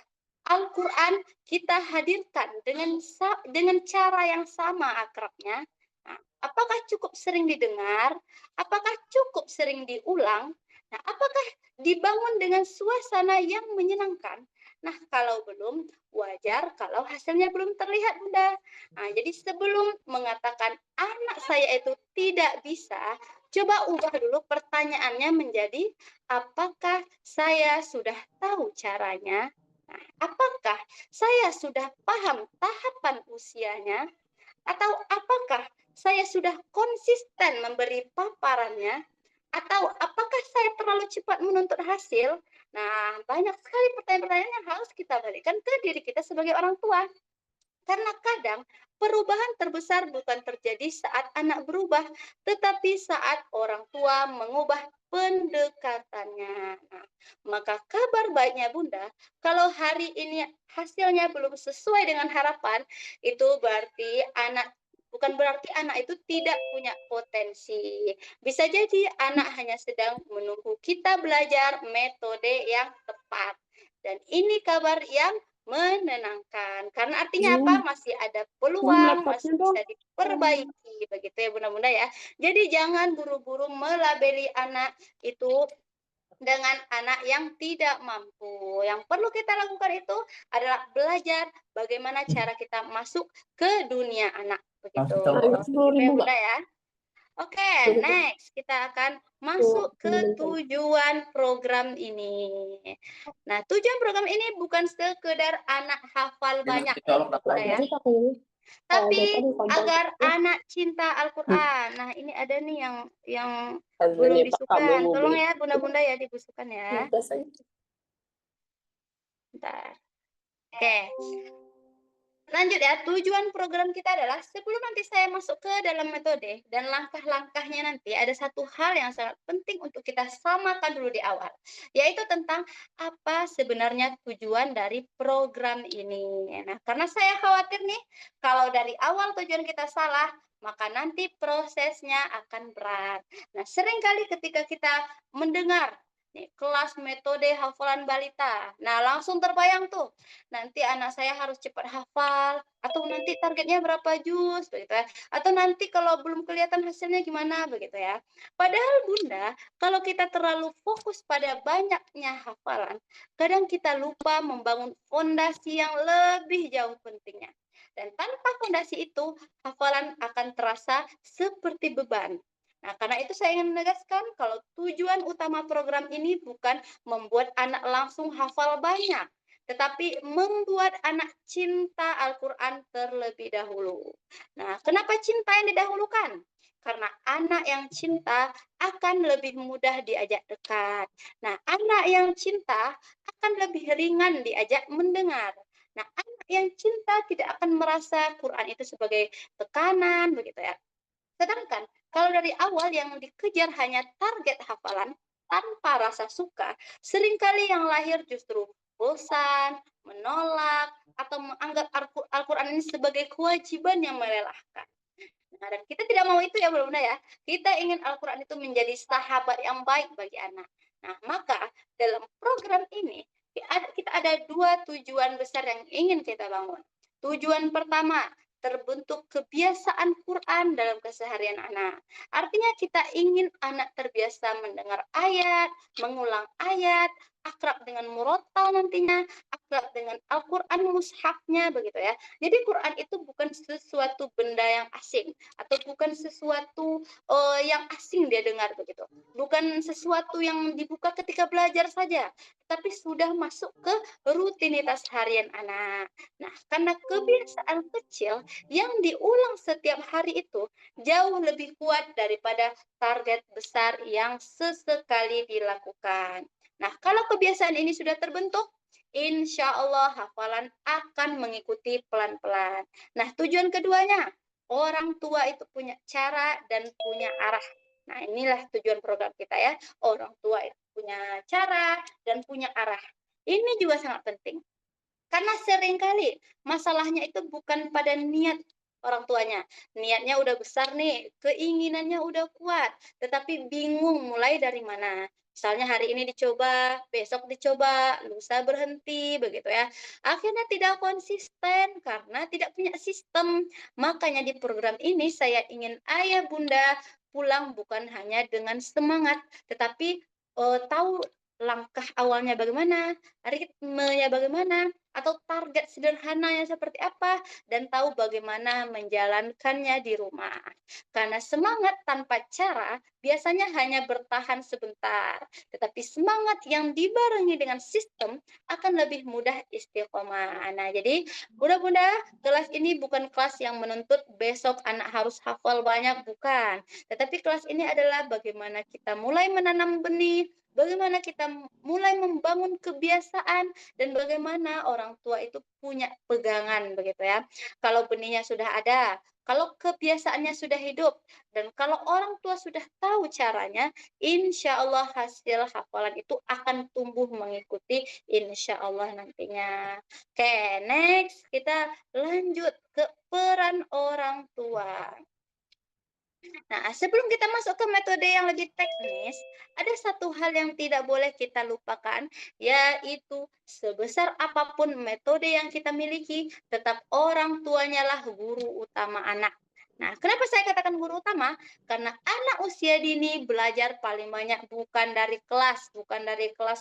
Al-Quran kita hadirkan dengan cara yang sama akrabnya? Nah, apakah cukup sering didengar? Apakah cukup sering diulang? Nah, apakah dibangun dengan suasana yang menyenangkan? Nah, kalau belum, wajar kalau hasilnya belum terlihat, Bunda. Nah, jadi sebelum mengatakan anak saya itu tidak bisa, Coba ubah dulu pertanyaannya menjadi, apakah saya sudah tahu caranya? Nah, apakah saya sudah paham tahapan usianya? Atau apakah saya sudah konsisten memberi paparannya? Atau apakah saya terlalu cepat menuntut hasil? Nah, banyak sekali pertanyaan-pertanyaan yang harus kita berikan ke diri kita sebagai orang tua. Karena kadang perubahan terbesar bukan terjadi saat anak berubah, tetapi saat orang tua mengubah pendekatannya. Nah, maka kabar baiknya Bunda, kalau hari ini hasilnya belum sesuai dengan harapan, itu berarti bukan berarti anak itu tidak punya potensi. Bisa jadi anak hanya sedang menunggu kita belajar metode yang tepat. Dan ini kabar yang menenangkan. Karena artinya apa? Masih ada peluang, masih laptopnya dong. bisa diperbaiki. Begitu ya Bunda-Bunda ya. Jadi jangan buru-buru melabeli anak itu dengan anak yang tidak mampu. Yang perlu kita lakukan itu adalah belajar bagaimana cara kita masuk ke dunia anak. Begitu. Begitu ya Bunda ya. Oke, next kita akan masuk ke tujuan program ini. Nah, tujuan program ini bukan sekedar anak hafal banyak ya, Bunda ya, tapi agar anak cinta Al-Quran. Nah, ini ada nih yang belum disukan. Tolong ya, Bunda-Bunda ya dibusukan ya. Bentar. Oke. Lanjut ya, tujuan program kita adalah sebelum nanti saya masuk ke dalam metode dan langkah-langkahnya nanti ada satu hal yang sangat penting untuk kita samakan dulu di awal, yaitu tentang apa sebenarnya tujuan dari program ini. Nah, karena saya khawatir nih, kalau dari awal tujuan kita salah, maka nanti prosesnya akan berat. Nah, seringkali ketika kita mendengar nih, kelas metode hafalan balita, nah langsung terbayang tuh, nanti anak saya harus cepat hafal, atau nanti targetnya berapa juz, begitu ya. Atau nanti kalau belum kelihatan hasilnya gimana, begitu ya. Padahal Bunda, kalau kita terlalu fokus pada banyaknya hafalan, kadang kita lupa membangun fondasi yang lebih jauh pentingnya. Dan tanpa fondasi itu, hafalan akan terasa seperti beban. Nah, karena itu saya ingin menegaskan kalau tujuan utama program ini bukan membuat anak langsung hafal banyak, tetapi membuat anak cinta Al-Quran terlebih dahulu. Nah, kenapa cinta yang didahulukan? Karena anak yang cinta akan lebih mudah diajak dekat. Nah, anak yang cinta akan lebih ringan diajak mendengar. Nah, anak yang cinta tidak akan merasa Quran itu sebagai tekanan, begitu ya. Sedangkan kalau dari awal yang dikejar hanya target hafalan tanpa rasa suka, seringkali yang lahir justru bosan, menolak, atau menganggap Al-Quran ini sebagai kewajiban yang melelahkan. Nah, dan kita tidak mau itu ya Bunda ya. Kita ingin Al-Quran itu menjadi sahabat yang baik bagi anak. Nah, maka dalam program ini kita ada dua tujuan besar yang ingin kita bangun. Tujuan pertama, terbentuk kebiasaan Quran dalam keseharian anak. Artinya kita ingin anak terbiasa mendengar ayat, mengulang ayat, akrab dengan murotal nantinya, akrab dengan Al-Quran mushafnya begitu ya. Jadi Quran itu bukan sesuatu benda yang asing atau bukan sesuatu yang asing dia dengar begitu. Bukan sesuatu yang dibuka ketika belajar saja, tapi sudah masuk ke rutinitas harian anak. Nah, karena kebiasaan kecil yang diulang setiap hari itu jauh lebih kuat daripada target besar yang sesekali dilakukan. Nah, kalau kebiasaan ini sudah terbentuk, insya Allah hafalan akan mengikuti pelan-pelan. Nah, tujuan keduanya, orang tua itu punya cara dan punya arah. Nah, inilah tujuan program kita ya. Orang tua itu punya cara dan punya arah. Ini juga sangat penting. Karena seringkali masalahnya itu bukan pada niat orang tuanya. Niatnya udah besar nih, keinginannya udah kuat, tetapi bingung mulai dari mana. Misalnya hari ini dicoba, besok dicoba, lusa berhenti, begitu ya. Akhirnya tidak konsisten karena tidak punya sistem. Makanya di program ini saya ingin ayah bunda pulang bukan hanya dengan semangat, tetapi tahu langkah awalnya bagaimana, ritmenya bagaimana, atau target sederhananya seperti apa, dan tahu bagaimana menjalankannya di rumah. Karena semangat tanpa cara biasanya hanya bertahan sebentar, tetapi semangat yang dibarengi dengan sistem akan lebih mudah istiqomah. Nah, jadi Bunda-bunda, kelas ini bukan kelas yang menuntut besok anak harus hafal banyak, bukan. Tetapi kelas ini adalah bagaimana kita mulai menanam benih, bagaimana kita mulai membangun kebiasaan, dan bagaimana orang tua itu punya pegangan, begitu ya. Kalau benihnya sudah ada, kalau kebiasaannya sudah hidup, dan kalau orang tua sudah tahu caranya, insya Allah hasil hafalan itu akan tumbuh mengikuti insya Allah nantinya. Oke, next kita lanjut ke peran orang tua. Nah, sebelum kita masuk ke metode yang lebih teknis, ada satu hal yang tidak boleh kita lupakan, yaitu sebesar apapun metode yang kita miliki, tetap orang tuanya lah guru utama anak. Nah, kenapa saya katakan guru utama? Karena anak usia dini belajar paling banyak bukan dari kelas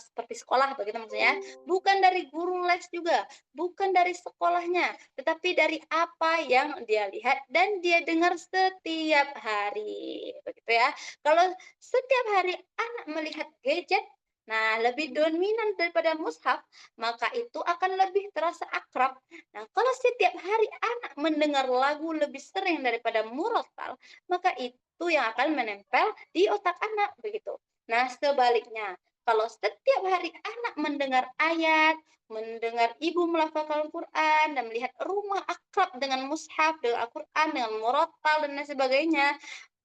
seperti sekolah begitu maksudnya, bukan dari guru les juga, bukan dari sekolahnya, tetapi dari apa yang dia lihat dan dia dengar setiap hari, begitu ya. Kalau setiap hari anak melihat gadget, nah lebih dominan daripada mushaf, maka itu akan lebih terasa akrab. Nah, kalau setiap hari anak mendengar lagu lebih sering daripada murotal, maka itu yang akan menempel di otak anak, begitu. Nah, sebaliknya, kalau setiap hari anak mendengar ayat, mendengar ibu melafalkan Al-Quran, dan melihat rumah akrab dengan mushaf, dengan Al-Quran, dengan murotal, dan lain sebagainya,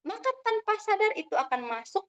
maka tanpa sadar itu akan masuk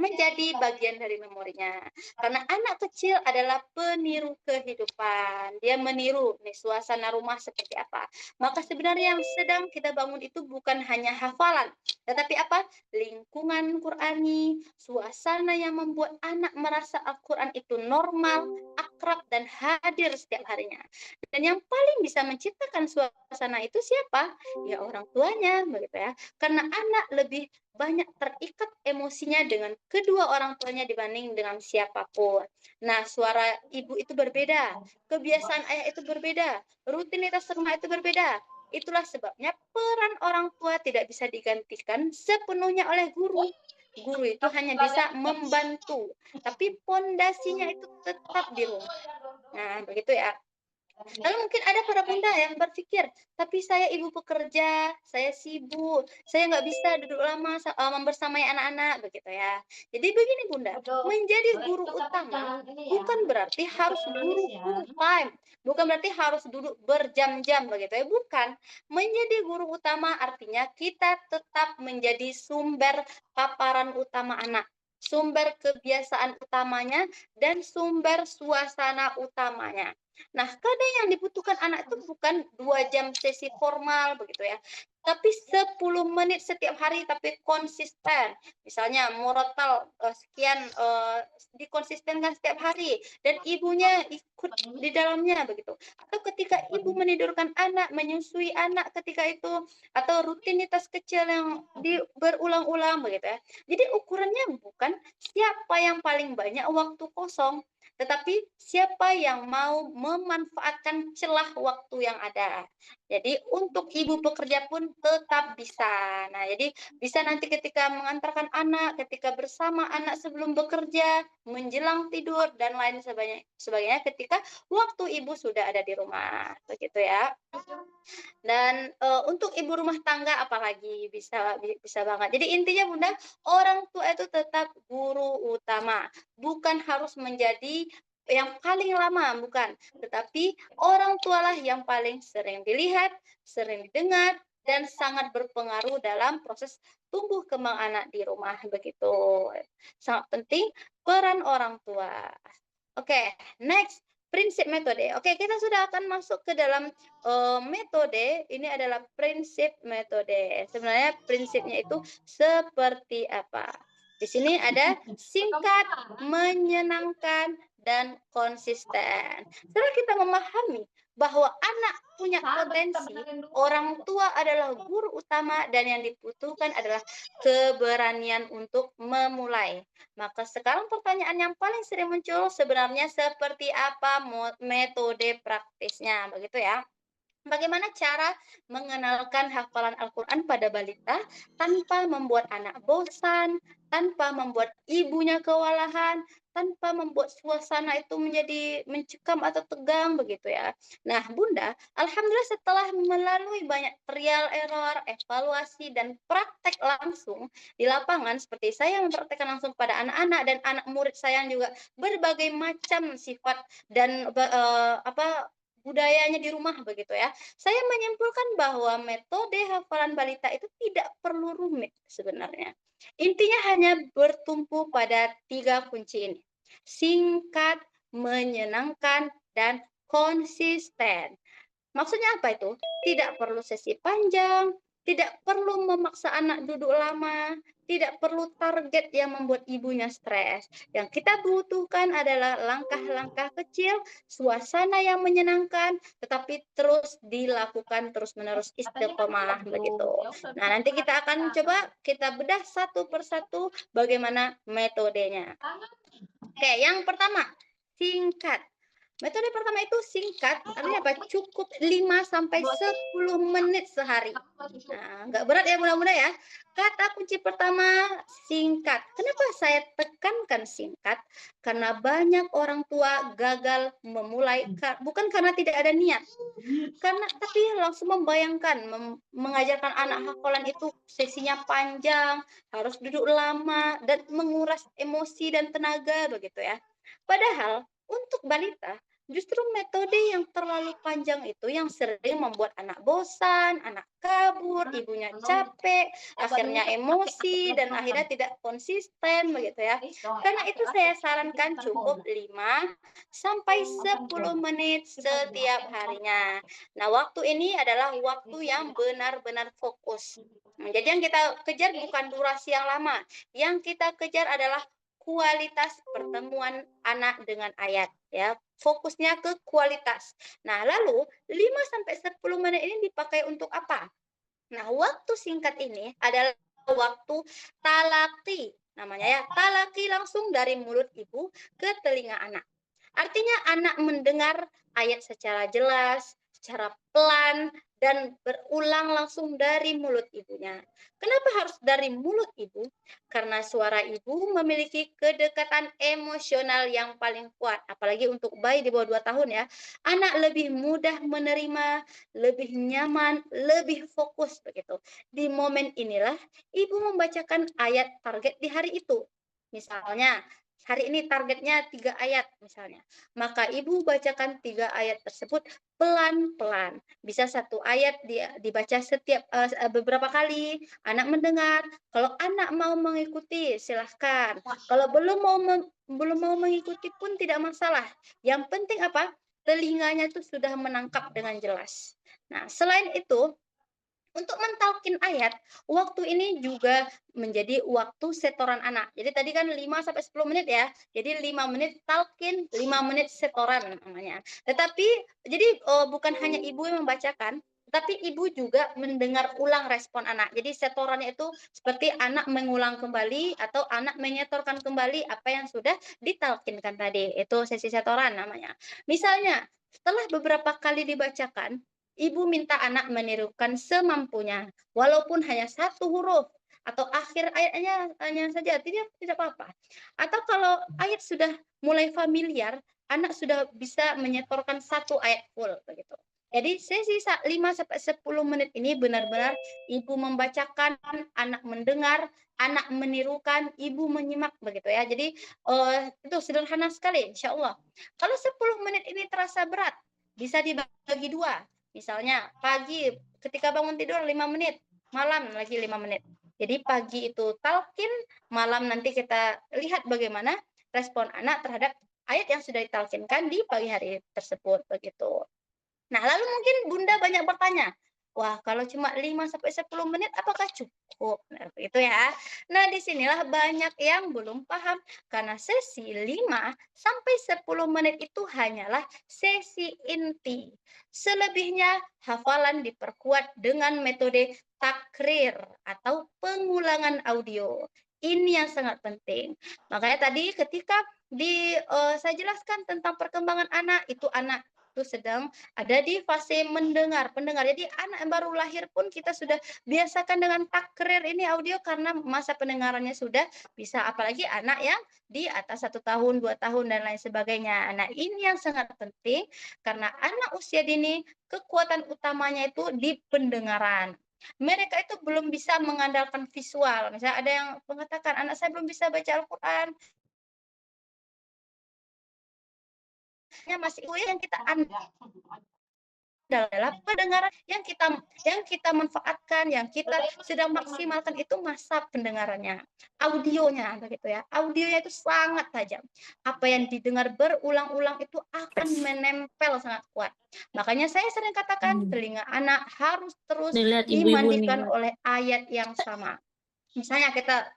menjadi bagian dari memorinya. Karena anak kecil adalah peniru kehidupan. Dia meniru nih suasana rumah seperti apa. Maka sebenarnya yang sedang kita bangun itu bukan hanya hafalan, tetapi apa? Lingkungan Qur'ani, suasana yang membuat anak merasa Al-Quran itu normal, akrab, dan hadir setiap harinya. Dan yang paling bisa menciptakan suasana itu siapa? Ya orang tuanya, begitu ya. Karena anak lebih banyak terikat emosinya dengan kedua orang tuanya dibanding dengan siapapun. Nah, suara ibu itu berbeda, kebiasaan ayah itu berbeda, rutinitas rumah itu berbeda. Itulah sebabnya peran orang tua tidak bisa digantikan sepenuhnya oleh guru. Guru itu hanya bisa membantu, tapi pondasinya itu tetap di rumah. Nah, begitu ya. Lalu mungkin ada para bunda yang berpikir, tapi saya ibu pekerja, saya sibuk, saya nggak bisa duduk lama membersamai anak-anak, begitu ya. Jadi begini bunda, menjadi guru utama bukan berarti harus guru full time, bukan berarti harus duduk berjam-jam, begitu ya. Bukan. Menjadi guru utama artinya kita tetap menjadi sumber paparan utama anak, sumber kebiasaan utamanya, dan sumber suasana utamanya. Nah, kadang yang dibutuhkan anak itu bukan 2 jam sesi formal begitu ya, tapi 10 menit setiap hari tapi konsisten. Misalnya murotal sekian dikonsistenkan setiap hari dan ibunya ikut di dalamnya begitu. Atau ketika ibu menidurkan anak, menyusui anak ketika itu, atau rutinitas kecil yang berulang-ulang begitu ya. Jadi ukurannya bukan siapa yang paling banyak waktu kosong, tetapi siapa yang mau memanfaatkan celah waktu yang ada. Jadi untuk ibu pekerja pun tetap bisa. Nah, jadi bisa nanti ketika mengantarkan anak, ketika bersama anak sebelum bekerja, menjelang tidur, dan lain sebagainya ketika waktu ibu sudah ada di rumah. Begitu ya. Dan untuk ibu rumah tangga apalagi bisa banget. Jadi intinya Bunda, orang tua itu tetap guru utama, bukan harus menjadi yang paling lama, bukan. Tetapi orang tualah yang paling sering dilihat, sering didengar, dan sangat berpengaruh dalam proses tumbuh kembang anak di rumah begitu. Sangat penting peran orang tua. Oke, next prinsip metode. Oke, kita sudah akan masuk ke dalam metode. Ini adalah prinsip metode. Sebenarnya prinsipnya itu seperti apa? Di sini ada singkat, menyenangkan, dan konsisten. Setelah kita memahami bahwa anak punya potensi, orang tua adalah guru utama dan yang dibutuhkan adalah keberanian untuk memulai. Maka sekarang pertanyaan yang paling sering muncul sebenarnya seperti apa metode praktisnya, begitu ya? Bagaimana cara mengenalkan hafalan Al-Quran pada balita tanpa membuat anak bosan, tanpa membuat ibunya kewalahan, tanpa membuat suasana itu menjadi mencekam atau tegang begitu ya. Nah, Bunda, alhamdulillah setelah melalui banyak trial error, evaluasi dan praktek langsung di lapangan seperti saya mempraktekkan langsung pada anak-anak dan anak murid saya yang juga berbagai macam sifat dan budayanya di rumah begitu ya. Saya menyimpulkan bahwa metode hafalan balita itu tidak perlu rumit sebenarnya. Intinya hanya bertumpu pada 3 kunci ini. Singkat, menyenangkan, dan konsisten. Maksudnya apa itu? Tidak perlu sesi panjang, tidak perlu memaksa anak duduk lama, tidak perlu target yang membuat ibunya stres. Yang kita butuhkan adalah langkah-langkah kecil, suasana yang menyenangkan, tetapi terus dilakukan terus-menerus istiqomah begitu. Nah, nanti kita akan coba kita bedah satu persatu bagaimana metodenya. Oke, yang pertama, singkat. Metode pertama itu singkat, artinya apa? Cukup 5 sampai 10 menit sehari. Nah, nggak berat ya mudah-mudah ya. Kata kunci pertama, singkat. Kenapa saya tekankan singkat? Karena banyak orang tua gagal memulai, bukan karena tidak ada niat, tapi langsung membayangkan mengajarkan anak hafalan itu sesinya panjang, harus duduk lama, dan menguras emosi dan tenaga begitu ya. Padahal untuk balita, justru metode yang terlalu panjang itu yang sering membuat anak bosan, anak kabur, ibunya capek, akhirnya emosi, dan akhirnya tidak konsisten begitu ya. Karena itu saya sarankan cukup 5 sampai 10 menit setiap harinya. Nah, waktu ini adalah waktu yang benar-benar fokus. Jadi yang kita kejar bukan durasi yang lama. Yang kita kejar adalah kualitas pertemuan anak dengan ayat ya. Fokusnya ke kualitas. Nah, lalu 5 sampai 10 menit ini dipakai untuk apa? Nah, waktu singkat ini adalah waktu talaki namanya ya. Talaki langsung dari mulut ibu ke telinga anak. Artinya anak mendengar ayat secara jelas, secara pelan, dan berulang langsung dari mulut ibunya. Kenapa harus dari mulut ibu? Karena suara ibu memiliki kedekatan emosional yang paling kuat. Apalagi untuk bayi di bawah 2 tahun ya. Anak lebih mudah menerima, lebih nyaman, lebih fokus begitu. Di momen inilah ibu membacakan ayat target di hari itu. Misalnya, hari ini targetnya 3 ayat misalnya. Maka ibu bacakan 3 ayat tersebut pelan-pelan. Bisa 1 ayat dibaca setiap beberapa kali, anak mendengar. Kalau anak mau mengikuti silahkan. Kalau belum mau mengikuti pun tidak masalah. Yang penting apa? Telinganya itu sudah menangkap dengan jelas. Nah, selain itu untuk mentalkin ayat, waktu ini juga menjadi waktu setoran anak. Jadi tadi kan 5 sampai 10 menit ya. Jadi 5 menit talkin, 5 menit setoran namanya. Tetapi jadi bukan hanya ibu yang membacakan, tetapi ibu juga mendengar ulang respon anak. Jadi setorannya itu seperti anak mengulang kembali atau anak menyetorkan kembali apa yang sudah ditalkinkan tadi. Itu sesi setoran namanya. Misalnya, setelah beberapa kali dibacakan, ibu minta anak menirukan semampunya, walaupun hanya 1 huruf atau akhir ayatnya hanya saja, tidak apa-apa. Atau kalau ayat sudah mulai familiar, anak sudah bisa menyetorkan 1 ayat full begitu. Jadi sesi 5 sampai 10 menit ini benar-benar ibu membacakan, anak mendengar, anak menirukan, ibu menyimak begitu ya. Jadi itu sederhana sekali insya Allah. Kalau 10 menit ini terasa berat, bisa dibagi 2. Misalnya pagi ketika bangun tidur 5 menit, malam lagi 5 menit. Jadi pagi itu talqin, malam nanti kita lihat bagaimana respon anak terhadap ayat yang sudah ditalqinkan di pagi hari tersebut begitu. Nah, lalu mungkin Bunda banyak bertanya, Wah, kalau cuma 5 sampai 10 menit apakah cukup? Nah, itu ya. Nah, disinilah banyak yang belum paham karena sesi 5 sampai 10 menit itu hanyalah sesi inti. Selebihnya hafalan diperkuat dengan metode takrir atau pengulangan audio. Ini yang sangat penting. Makanya tadi ketika saya jelaskan tentang perkembangan anak, itu anak itu sedang ada di fase pendengar. Jadi anak yang baru lahir pun kita sudah biasakan dengan takrir ini audio karena masa pendengarannya sudah bisa, apalagi anak yang di atas 1 tahun, 2 tahun dan lain sebagainya. Nah, ini yang sangat penting karena anak usia dini kekuatan utamanya itu di pendengaran. Mereka itu belum bisa mengandalkan visual. Misalnya ada yang mengatakan, "Anak saya belum bisa baca Al-Qur'an, masih yang kita adalah pendengaran yang kita manfaatkan, yang kita sedang maksimalkan itu masa pendengarannya, audionya begitu ya. Audionya itu sangat tajam. Apa yang didengar berulang-ulang itu akan menempel sangat kuat. Makanya saya sering katakan telinga anak harus terus Nih lihat ibu-ibu nih, dimandikan lihat. oleh ayat yang sama. Misalnya kita,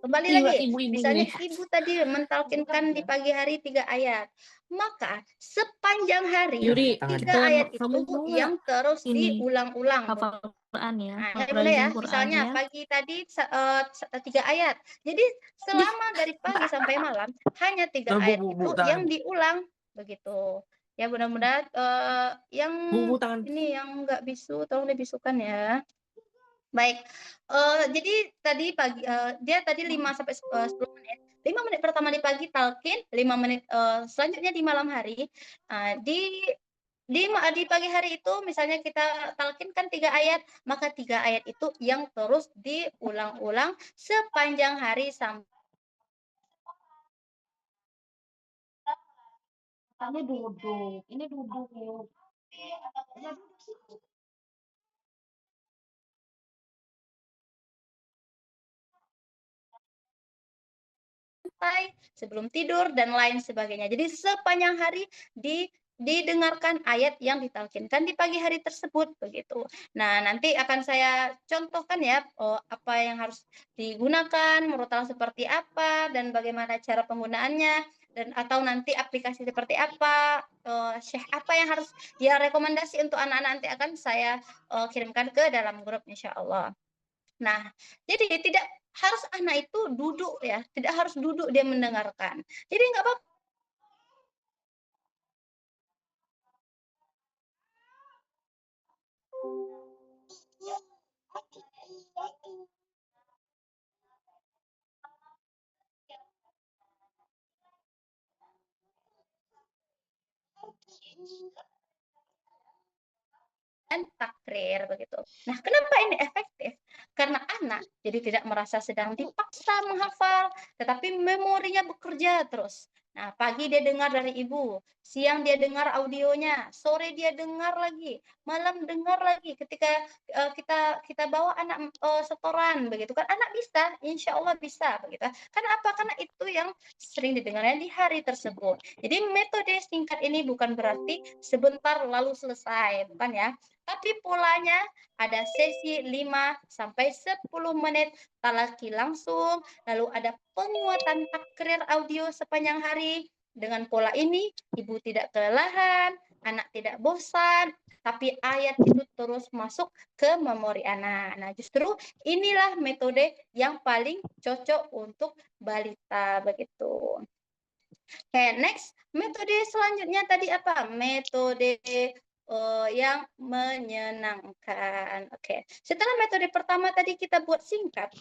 kembali Lihat lagi, ibu-ibu misalnya nih. ibu tadi mentalkinkan di pagi hari 3 ayat, maka sepanjang hari Yuri, 3 ayat kamu itu mau nggak yang terus ini diulang-ulang. hafal Quran ya, Nah, ya Bunda ya, memorizing Quran misalnya ya? pagi tadi 3 ayat. Jadi selama dari pagi sampai malam hanya 3 ayat itu Bubuk tangan. yang diulang, begitu. Ya mudah-mudahan, yang Bubuk tangan. ini yang nggak bisu tolong dibisukan ya. Baik, jadi tadi pagi dia tadi 5 sampai 10 menit. 5 menit pertama di pagi talqin, 5 menit, selanjutnya di malam hari. Di pagi hari itu misalnya kita talqin kan 3 ayat, maka 3 ayat itu yang terus diulang-ulang sepanjang hari Ini duduk, ini duduk. sampai sebelum tidur dan lain sebagainya. Jadi sepanjang hari didengarkan ayat yang ditalkinkan di pagi hari tersebut, begitu. Nah, nanti akan saya contohkan ya, apa yang harus digunakan, murotal seperti apa, dan bagaimana cara penggunaannya, dan atau nanti aplikasi seperti apa, syekh apa yang harus ya rekomendasi untuk anak-anak nanti akan saya, kirimkan ke dalam grup insyaallah. Nah, jadi tidak harus anak itu duduk ya, tidak harus duduk dia mendengarkan. Jadi nggak apa dan takrir begitu. Nah, kenapa ini efektif? Karena anak jadi tidak merasa sedang dipaksa menghafal, tetapi memorinya bekerja terus. Nah, pagi dia dengar dari ibu, siang dia dengar audionya, sore dia dengar lagi, malam dengar lagi. Ketika kita kita bawa anak setoran begitu kan, anak bisa, insya Allah bisa begitu. Karena apa? Karena itu yang sering didengarnya di hari tersebut. Jadi metode singkat ini bukan berarti sebentar lalu selesai, bukan ya. Tapi polanya ada sesi 5 sampai 10 menit talaki langsung, lalu ada penguatan takrir audio sepanjang hari. Dengan pola ini, ibu tidak kelelahan, anak tidak bosan, tapi ayat itu terus masuk ke memori anak. Nah, justru inilah metode yang paling cocok untuk balita begitu. Oke, next metode selanjutnya tadi apa? Metode yang menyenangkan. Oke, setelah metode pertama tadi kita buat singkat,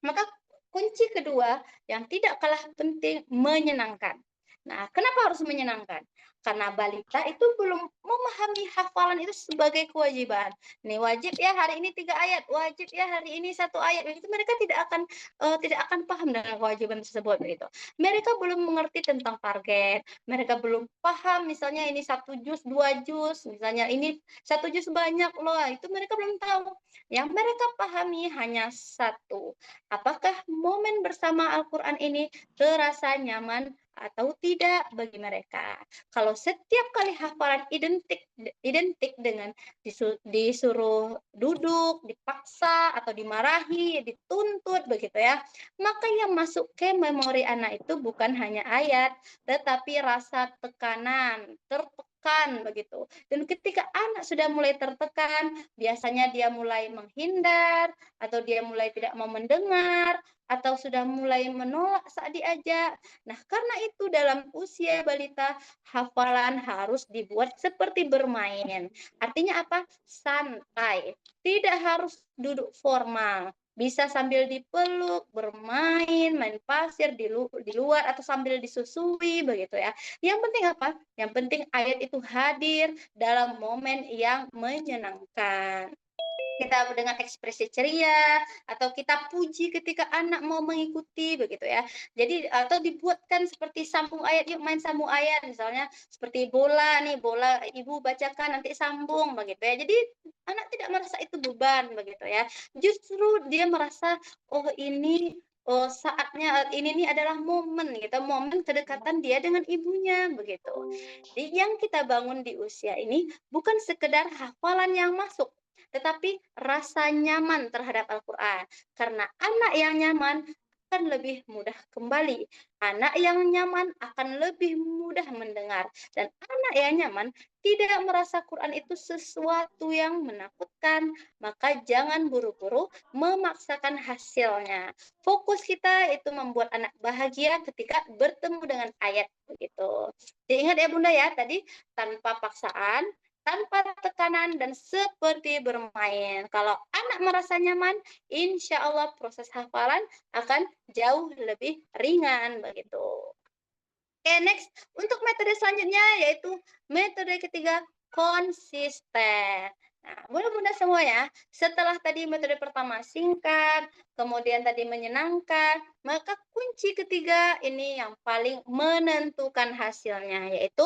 maka kunci kedua yang tidak kalah penting menyenangkan. Nah, kenapa harus menyenangkan? Karena balita itu belum memahami hafalan itu sebagai kewajiban. Nih wajib ya hari ini 3 ayat, wajib ya hari ini 1 ayat. Begitu mereka tidak akan paham dengan kewajiban tersebut begitu. Mereka belum mengerti tentang target, mereka belum paham misalnya ini 1 juz, 2 juz, misalnya ini 1 juz banyak loh, itu mereka belum tahu. Yang mereka pahami hanya satu. Apakah momen bersama Al-Quran ini terasa nyaman atau tidak bagi mereka. Kalau setiap kali hafalan identik identik dengan disuruh duduk, dipaksa atau dimarahi, dituntut begitu ya, maka yang masuk ke memori anak itu bukan hanya ayat, tetapi rasa tekanan, tertekan begitu. Dan ketika anak sudah mulai tertekan, biasanya dia mulai menghindar atau dia mulai tidak mau mendengar atau sudah mulai menolak saat diajak. Nah, karena itu dalam usia balita hafalan harus dibuat seperti bermain. Artinya apa? Santai. Tidak harus duduk formal. Bisa sambil dipeluk, bermain, main pasir di luar atau sambil disusui begitu ya. Yang penting apa? Yang penting ayat itu hadir dalam momen yang menyenangkan. Kita dengan ekspresi ceria atau kita puji ketika anak mau mengikuti begitu ya. Jadi atau dibuatkan seperti sambung ayat, yuk main sambung ayat misalnya seperti bola nih, bola ibu bacakan nanti sambung begitu ya. Jadi anak tidak merasa itu beban begitu ya. Justru dia merasa oh ini oh saatnya ini nih adalah momen gitu, momen kedekatan dia dengan ibunya begitu. Jadi yang kita bangun di usia ini bukan sekedar hafalan yang masuk, tetapi rasa nyaman terhadap Al-Quran. Karena anak yang nyaman akan lebih mudah kembali. Anak yang nyaman akan lebih mudah mendengar. Dan anak yang nyaman tidak merasa Quran itu sesuatu yang menakutkan. Maka jangan buru-buru memaksakan hasilnya. Fokus kita itu membuat anak bahagia ketika bertemu dengan ayat begitu. Diingat ya Bunda ya, tadi tanpa paksaan, tanpa tekanan dan seperti bermain. Kalau anak merasa nyaman, insya Allah proses hafalan akan jauh lebih ringan begitu. Oke, next untuk metode selanjutnya yaitu metode ketiga konsisten. Nah, Bunda-bunda semua ya, setelah tadi metode pertama singkat, kemudian tadi menyenangkan, maka kunci ketiga ini yang paling menentukan hasilnya yaitu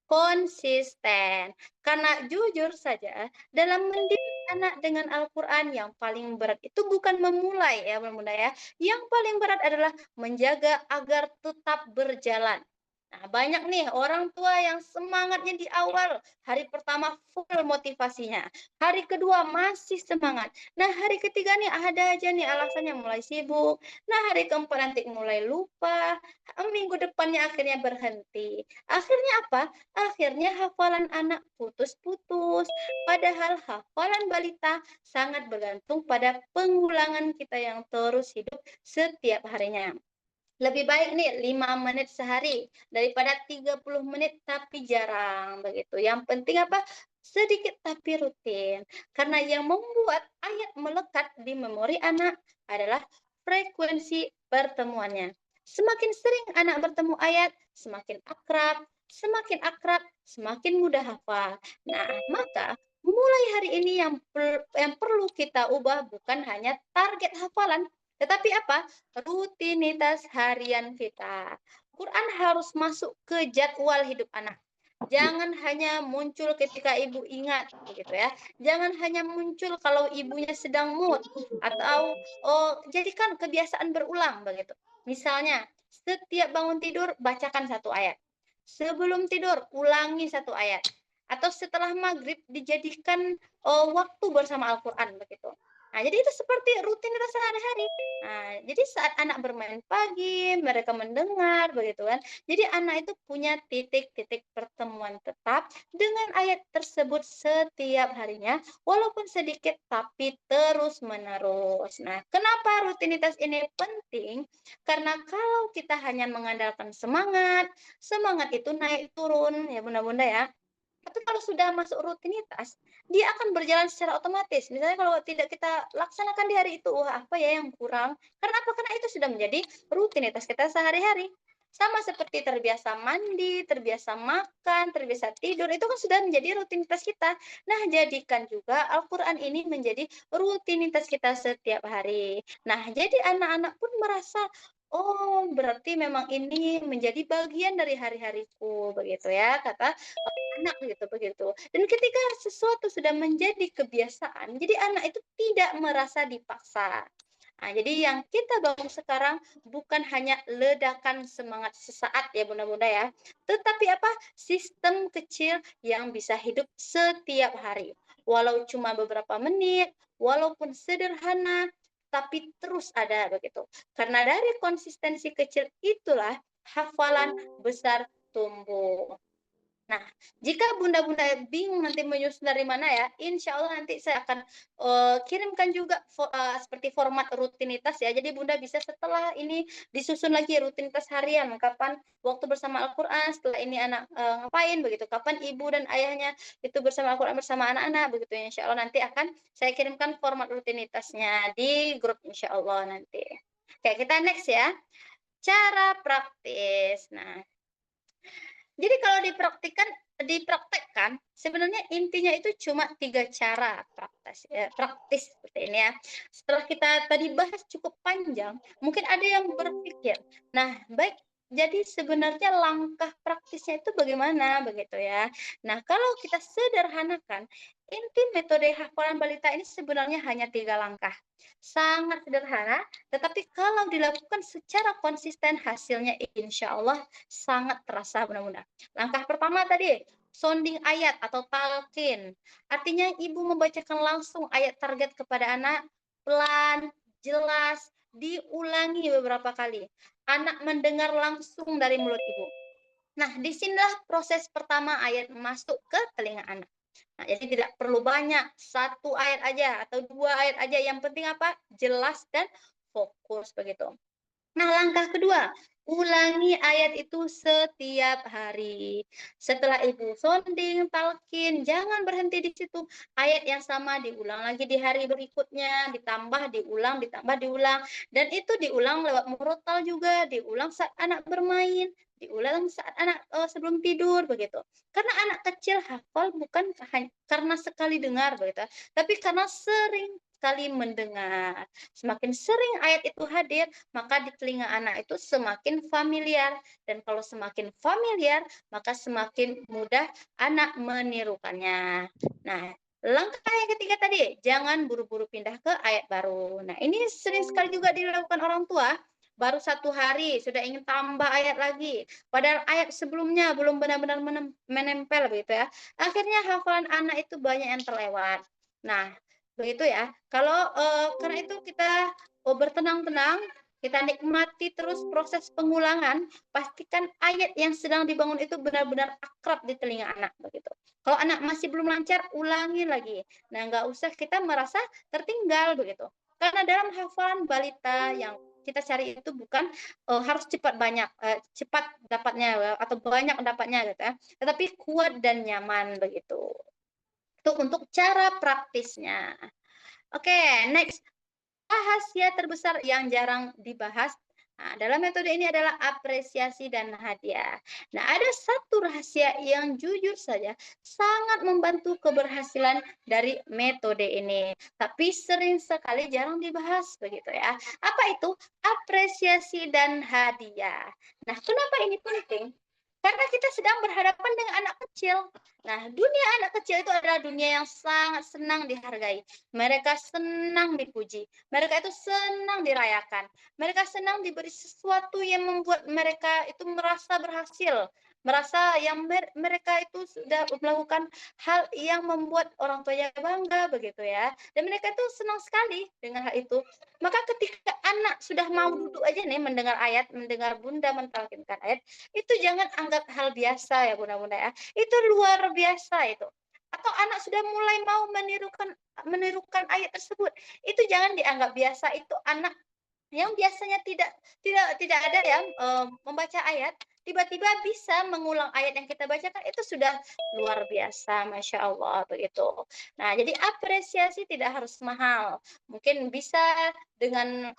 konsisten. Karena jujur saja, dalam mendidik anak dengan Al-Quran yang paling berat itu bukan memulai ya Bunda ya. Yang paling berat adalah menjaga agar tetap berjalan. Nah, banyak nih orang tua yang semangatnya di awal, hari pertama full motivasinya, hari kedua masih semangat. Nah, hari ketiga nih ada aja nih alasannya mulai sibuk. Nah, hari keempat nanti mulai lupa, minggu depannya akhirnya berhenti. Akhirnya apa? Akhirnya hafalan anak putus-putus. Padahal hafalan balita sangat bergantung pada pengulangan kita yang terus hidup setiap harinya. Lebih baik nih 5 menit sehari daripada 30 menit tapi jarang begitu. Yang penting apa? Sedikit tapi rutin. Karena yang membuat ayat melekat di memori anak adalah frekuensi pertemuannya. Semakin sering anak bertemu ayat, semakin akrab, semakin mudah hafal. Nah, maka mulai hari ini yang perlu kita ubah bukan hanya target hafalan, tetapi apa? Rutinitas harian kita. Quran harus masuk ke jadwal hidup anak. Jangan hanya muncul ketika ibu ingat, begitu ya. Jangan hanya muncul kalau ibunya sedang mood atau jadikan kebiasaan berulang begitu. Misalnya, setiap bangun tidur bacakan satu ayat. Sebelum tidur ulangi satu ayat. Atau setelah maghrib dijadikan waktu bersama Al-Quran begitu. Nah, jadi itu seperti rutinitas sehari-hari. Nah, jadi saat anak bermain pagi, mereka mendengar begitu kan. Jadi anak itu punya titik-titik pertemuan tetap dengan ayat tersebut setiap harinya, walaupun sedikit tapi terus-menerus. Nah, kenapa rutinitas ini penting? Karena kalau kita hanya mengandalkan semangat, semangat itu naik turun ya Bunda-bunda ya. Tapi kalau sudah masuk rutinitas, dia akan berjalan secara otomatis. Misalnya kalau tidak kita laksanakan di hari itu, wah apa ya yang kurang? Karena apa? Karena itu sudah menjadi rutinitas kita sehari-hari. Sama seperti terbiasa mandi, terbiasa makan, terbiasa tidur, itu kan sudah menjadi rutinitas kita. Nah, jadikan juga Al-Quran ini menjadi rutinitas kita setiap hari. Nah, jadi anak-anak pun merasa, oh berarti memang ini menjadi bagian dari hari-hariku, begitu ya, kata anak gitu begitu. Dan ketika sesuatu sudah menjadi kebiasaan, jadi anak itu tidak merasa dipaksa. Nah, jadi yang kita bangun sekarang bukan hanya ledakan semangat sesaat ya Bunda-Bunda ya, tetapi apa? Sistem kecil yang bisa hidup setiap hari. Walau cuma beberapa menit, walaupun sederhana, tapi terus ada begitu. Karena dari konsistensi kecil itulah hafalan besar tumbuh. Nah, jika Bunda-Bunda bingung nanti menyusun dari mana ya, insya Allah nanti saya akan, kirimkan juga seperti format rutinitas ya. Jadi Bunda bisa setelah ini disusun lagi rutinitas harian, kapan waktu bersama Al-Qur'an, setelah ini anak, ngapain begitu, kapan ibu dan ayahnya itu bersama Al-Qur'an bersama anak-anak begitu ya. Insya Allah nanti akan saya kirimkan format rutinitasnya di grup insya Allah nanti. Oke, kita next ya, cara praktis. Nah, jadi kalau dipraktekkan, sebenarnya intinya itu cuma 3 cara praktis seperti ini ya. Setelah kita tadi bahas cukup panjang, mungkin ada yang berpikir, "Nah, baik, jadi sebenarnya langkah praktisnya itu bagaimana?" Begitu ya. Nah, kalau kita sederhanakan, inti metode hafalan balita ini sebenarnya hanya 3 langkah. Sangat sederhana, tetapi kalau dilakukan secara konsisten hasilnya insya Allah sangat terasa benar-benar. Langkah pertama tadi, sounding ayat atau talqin. Artinya ibu membacakan langsung ayat target kepada anak, pelan, jelas, diulangi beberapa kali. Anak mendengar langsung dari mulut ibu. Nah, disinilah proses pertama ayat masuk ke telinga anak. Nah, jadi tidak perlu banyak, satu ayat aja atau 2 ayat aja. Yang penting apa? Jelas dan fokus begitu. Nah, langkah kedua, ulangi ayat itu setiap hari. Setelah ibu sounding, talqin, jangan berhenti di situ. Ayat yang sama diulang lagi di hari berikutnya, ditambah, diulang, ditambah, diulang. Dan itu diulang lewat murotal juga, diulang saat anak bermain, diulang saat anak sebelum tidur begitu. Karena anak kecil hafal bukan karena sekali dengar begitu, tapi karena sering sekali mendengar. Semakin sering ayat itu hadir, maka di telinga anak itu semakin familiar, dan kalau semakin familiar, maka semakin mudah anak menirukannya. Nah, langkah yang ketiga tadi, jangan buru-buru pindah ke ayat baru. Nah, ini sering sekali juga dilakukan orang tua, baru 1 hari sudah ingin tambah ayat lagi, padahal ayat sebelumnya belum benar-benar menempel begitu ya. Akhirnya hafalan anak itu banyak yang terlewat. Nah, begitu ya. Kalau, karena itu kita bertenang-tenang, kita nikmati terus proses pengulangan, pastikan ayat yang sedang dibangun itu benar-benar akrab di telinga anak, begitu. Kalau anak masih belum lancar, ulangi lagi. Nah, nggak usah kita merasa tertinggal, begitu. Karena dalam hafalan balita yang kita cari itu bukan, harus cepat dapatnya, atau banyak dapatnya gitu ya, tetapi kuat dan nyaman, begitu. Itu untuk cara praktisnya. Oke, next. Rahasia terbesar yang jarang dibahas, dalam metode ini adalah apresiasi dan hadiah. Nah, ada satu rahasia yang jujur saja sangat membantu keberhasilan dari metode ini, tapi sering sekali jarang dibahas begitu ya. Apa itu? Apresiasi dan hadiah. Nah, kenapa ini penting? Karena kita sedang berhadapan dengan anak kecil. Nah, dunia anak kecil itu adalah dunia yang sangat senang dihargai. Mereka senang dipuji. Mereka itu senang dirayakan. Mereka senang diberi sesuatu yang membuat mereka itu merasa berhasil. Merasa yang mereka itu sudah melakukan hal yang membuat orang tuanya bangga begitu ya. Dan mereka itu senang sekali dengan hal itu. Maka ketika anak sudah mau duduk aja nih mendengar ayat, mendengar bunda mentalkinkan ayat, itu jangan anggap hal biasa ya bunda-bunda ya. Itu luar biasa itu. Atau anak sudah mulai mau menirukan ayat tersebut, itu jangan dianggap biasa, itu anak yang biasanya tidak ada ya, membaca ayat, tiba-tiba bisa mengulang ayat yang kita bacakan, itu sudah luar biasa, masya Allah, begitu. Nah, jadi apresiasi tidak harus mahal, mungkin bisa dengan,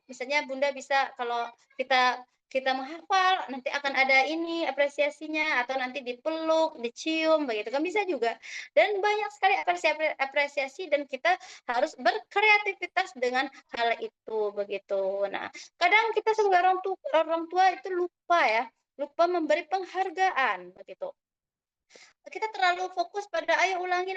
misalnya Bunda bisa kalau kita kita menghafal, nanti akan ada ini apresiasinya, atau nanti dipeluk, dicium, begitu kan bisa juga. Dan banyak sekali apresiasi dan kita harus berkreativitas dengan hal itu, begitu. Nah, kadang kita sebagai orang tua itu lupa ya, lupa memberi penghargaan, begitu. kita terlalu fokus pada ayo ulangi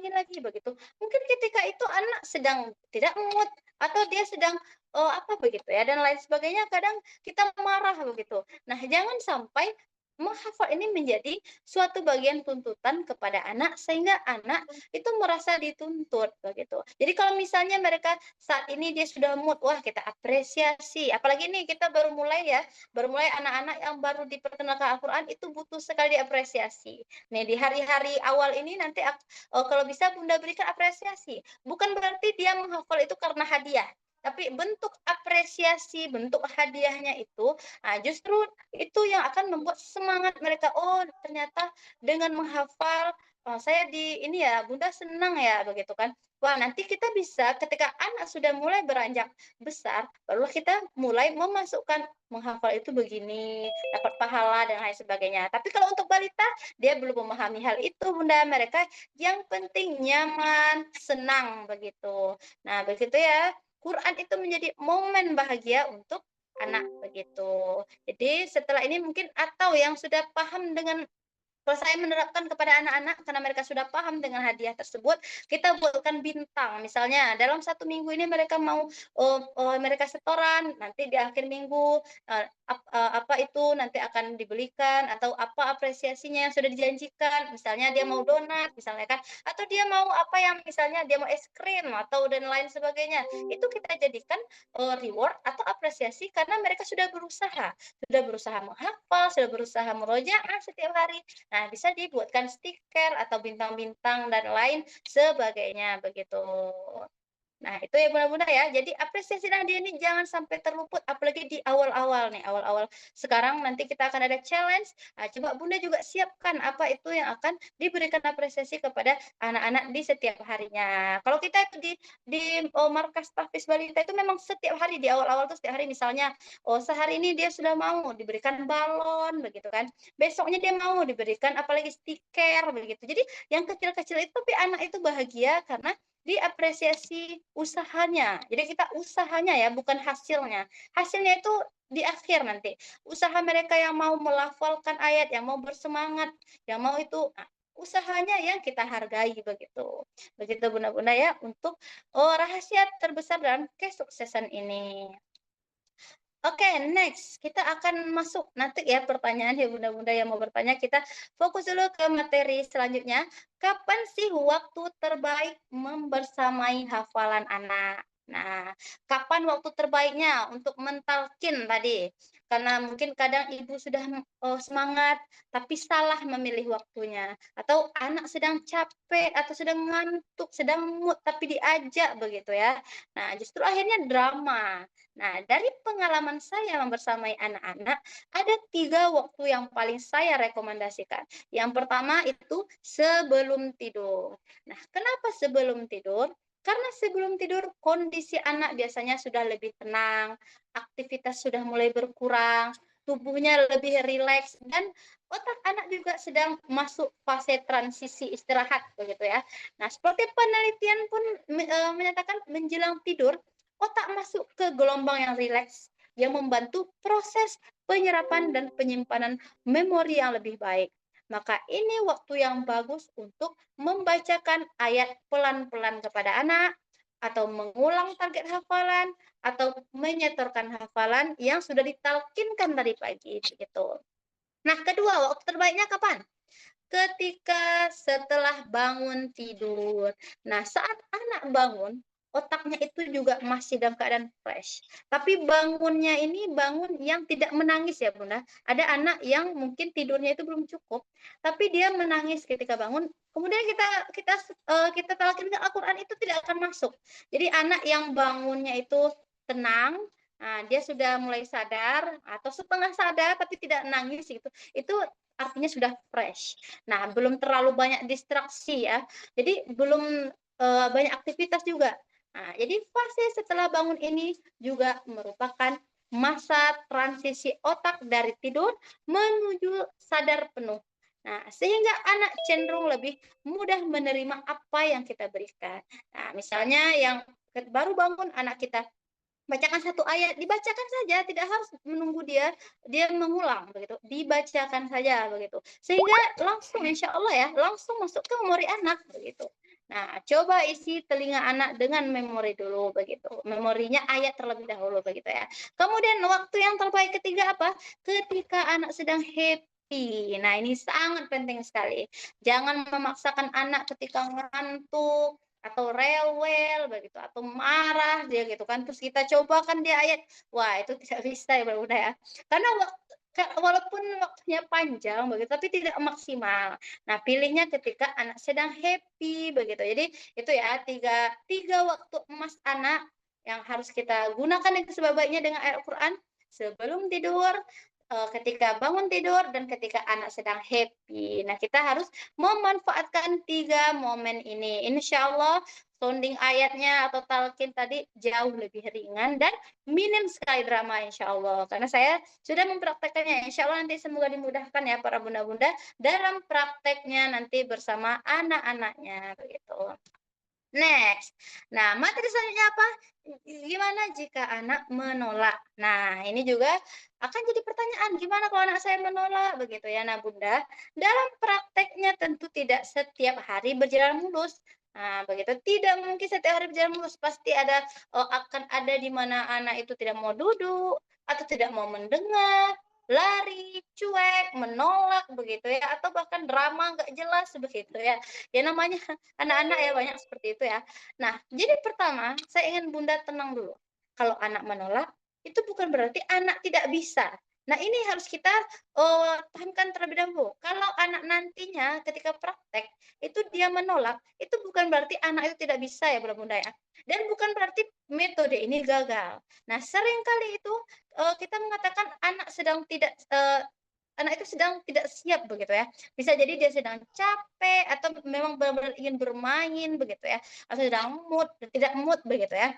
lagi begitu. Mungkin ketika itu anak sedang tidak mood atau dia sedang apa begitu ya dan lain sebagainya kadang kita marah begitu. Nah, jangan sampai menghafal ini menjadi suatu bagian tuntutan kepada anak sehingga anak itu merasa dituntut begitu. Jadi kalau misalnya mereka saat ini dia sudah mood, wah kita apresiasi. Apalagi nih kita baru mulai ya, baru mulai anak-anak yang baru diperkenalkan Al-Qur'an itu butuh sekali diapresiasi. Nih di hari-hari awal ini nanti kalau bisa Bunda berikan apresiasi. Bukan berarti dia menghafal itu karena hadiah, tapi bentuk apresiasi, bentuk hadiahnya itu, justru itu yang akan membuat semangat mereka, "Oh ternyata dengan menghafal, saya di ini ya, Bunda senang ya," begitu kan. Wah nanti kita bisa ketika anak sudah mulai beranjak besar, barulah kita mulai memasukkan menghafal itu begini, dapat pahala dan lain sebagainya. Tapi kalau untuk balita dia belum memahami hal itu, Bunda. Mereka yang penting nyaman, senang begitu. Nah, begitu ya. Quran itu menjadi momen bahagia untuk anak begitu. Jadi setelah ini mungkin atau yang sudah paham dengan kalau saya menerapkan kepada anak-anak karena mereka sudah paham dengan hadiah tersebut, kita buatkan bintang. Misalnya dalam 1 minggu ini mereka mau, mereka setoran, nanti di akhir minggu, apa itu nanti akan dibelikan atau apa apresiasinya yang sudah dijanjikan. Misalnya dia mau donat, misalnya kan, atau dia mau apa yang misalnya dia mau es krim atau dan lain sebagainya. Itu kita jadikan, reward atau apresiasi karena mereka sudah berusaha menghafal, sudah berusaha murojaah setiap hari. Nah, bisa dibuatkan stiker atau bintang-bintang dan lain sebagainya, begitu. Nah, itu ya Bunda-Bunda ya. Jadi apresiasi dan hadiah ini jangan sampai terluput, apalagi di awal-awal nih, awal-awal sekarang nanti kita akan ada challenge. Coba Bunda juga siapkan apa itu yang akan diberikan apresiasi kepada anak-anak di setiap harinya. Kalau kita itu di markas Tahfiz Balita itu memang setiap hari di awal-awal tuh setiap hari misalnya, sehari ini dia sudah mau diberikan balon begitu kan. Besoknya dia mau diberikan apalagi stiker begitu. Jadi yang kecil-kecil itu tapi anak itu bahagia karena diapresiasi usahanya. Jadi kita usahanya ya, bukan hasilnya. Hasilnya itu di akhir nanti. Usaha mereka yang mau melafalkan ayat, yang mau bersemangat, yang mau itu usahanya yang kita hargai begitu. Begitu Bunda-Bunda ya untuk rahasia terbesar dalam kesuksesan ini. Oke, next. Kita akan masuk nanti ya pertanyaan ya Bunda-Bunda yang mau bertanya, kita fokus dulu ke materi selanjutnya. Kapan sih waktu terbaik membersamai hafalan anak? Nah, kapan waktu terbaiknya untuk mentalkin tadi? Karena mungkin kadang ibu sudah semangat, tapi salah memilih waktunya. Atau anak sedang capek atau sedang ngantuk, sedang mood, tapi diajak begitu ya. Nah, justru akhirnya drama. Nah, dari pengalaman saya membersamai anak-anak, ada 3 waktu yang paling saya rekomendasikan. Yang pertama itu sebelum tidur. Nah, kenapa sebelum tidur? Karena sebelum tidur kondisi anak biasanya sudah lebih tenang, aktivitas sudah mulai berkurang, tubuhnya lebih rileks, dan otak anak juga sedang masuk fase transisi istirahat begitu ya. Nah, seperti penelitian pun menyatakan menjelang tidur otak masuk ke gelombang yang rileks yang membantu proses penyerapan dan penyimpanan memori yang lebih baik. Maka ini waktu yang bagus untuk membacakan ayat pelan-pelan kepada anak, atau mengulang target hafalan, atau menyetorkan hafalan yang sudah ditalkinkan tadi pagi. Begitu. Nah, kedua, waktu terbaiknya kapan? Ketika setelah bangun tidur. Nah, saat anak bangun, otaknya itu juga masih dalam keadaan fresh. Tapi bangunnya ini bangun yang tidak menangis ya, Bunda. Ada anak yang mungkin tidurnya itu belum cukup, tapi dia menangis ketika bangun. Kemudian kita talkinkan Al-Qur'an itu tidak akan masuk. Jadi anak yang bangunnya itu tenang, nah, dia sudah mulai sadar atau setengah sadar tapi tidak nangis gitu. Itu artinya sudah fresh. Nah, belum terlalu banyak distraksi ya. Jadi belum banyak aktivitas juga. Nah, jadi fase setelah bangun ini juga merupakan masa transisi otak dari tidur menuju sadar penuh. Nah, sehingga anak cenderung lebih mudah menerima apa yang kita berikan. Nah, misalnya yang baru bangun anak kita Bacakan satu ayat, dibacakan saja, tidak harus menunggu dia mengulang begitu, dibacakan saja begitu. Sehingga langsung insya Allah ya, langsung masuk ke memori anak begitu. Nah, coba isi telinga anak dengan memori dulu begitu. Memorinya ayat terlebih dahulu begitu ya. Kemudian waktu yang terbaik ketiga apa? Ketika anak sedang happy. Nah, ini sangat penting sekali. Jangan memaksakan anak ketika ngantuk atau rewel begitu atau marah dia gitu kan, terus kita cobakan dia ayat, wah itu tidak bisa ya Bunda ya. Karena walaupun waktunya panjang begitu tapi tidak maksimal. Nah, pilihnya ketika anak sedang happy begitu. Jadi itu ya tiga tiga waktu emas anak yang harus kita gunakan yang sebaik-baiknya dengan ayat Al-Qur'an, sebelum tidur, ketika bangun tidur, dan ketika anak sedang happy. Nah, kita harus memanfaatkan 3 momen ini. Insya Allah sounding ayatnya atau talqin tadi jauh lebih ringan dan minim sekali drama insya Allah. Karena saya sudah mempraktekkannya. Insya Allah nanti semoga dimudahkan ya para bunda-bunda dalam prakteknya nanti bersama anak-anaknya begitu. Next. Nah, materi selanjutnya apa? Gimana jika anak menolak? Nah, ini juga akan jadi pertanyaan, gimana kalau anak saya menolak begitu ya. Nah, Bunda, dalam prakteknya tentu tidak setiap hari berjalan mulus. Nah, begitu. Tidak mungkin setiap hari berjalan mulus. Pasti akan ada di mana anak itu tidak mau duduk atau tidak mau mendengar, lari, cuek, menolak begitu ya, atau bahkan drama nggak jelas begitu ya. Ya namanya anak-anak ya banyak seperti itu ya. Nah, jadi pertama saya ingin Bunda tenang dulu. Kalau anak menolak, itu bukan berarti anak tidak bisa. Nah, ini harus kita pahamkan terlebih dahulu. Kalau anak nantinya ketika praktek itu dia menolak, itu bukan berarti anak itu tidak bisa ya Bunda ya. Dan bukan berarti metode ini gagal. Nah, seringkali itu kita mengatakan anak itu sedang tidak siap begitu ya. Bisa jadi dia sedang capek atau memang benar-benar ingin bermain begitu ya, atau sedang tidak mood begitu ya.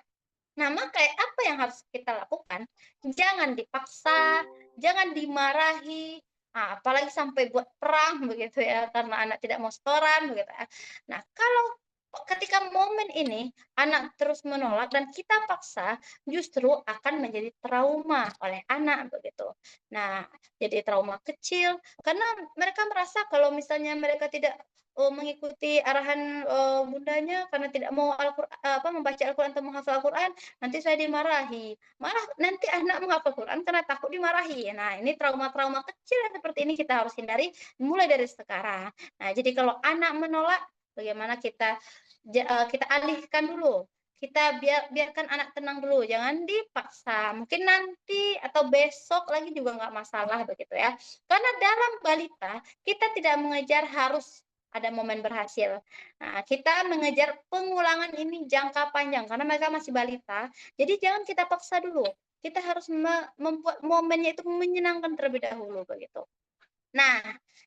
Nah, maka apa yang harus kita lakukan? Jangan dipaksa, jangan dimarahi, apalagi sampai buat perang begitu ya, karena anak tidak mau setoran begitu ya. Nah, kalau ketika momen ini anak terus menolak dan kita paksa, justru akan menjadi trauma oleh anak begitu. Nah, jadi trauma kecil karena mereka merasa kalau misalnya mereka tidak mengikuti arahan bundanya karena tidak mau membaca Al-Quran atau menghafal Al-Quran, nanti saya dimarahi. Malah nanti anak menghafal Quran karena takut dimarahi. Nah, ini trauma-trauma kecil yang seperti ini kita harus hindari mulai dari sekarang. Nah, jadi kalau anak menolak, bagaimana kita alihkan dulu. Kita biarkan anak tenang dulu, jangan dipaksa. Mungkin nanti atau besok lagi juga nggak masalah begitu ya. Karena dalam balita kita tidak mengejar harus ada momen berhasil. Nah, kita mengejar pengulangan ini jangka panjang karena mereka masih balita. Jadi jangan kita paksa dulu. Kita harus membuat momennya itu menyenangkan terlebih dahulu begitu. Nah,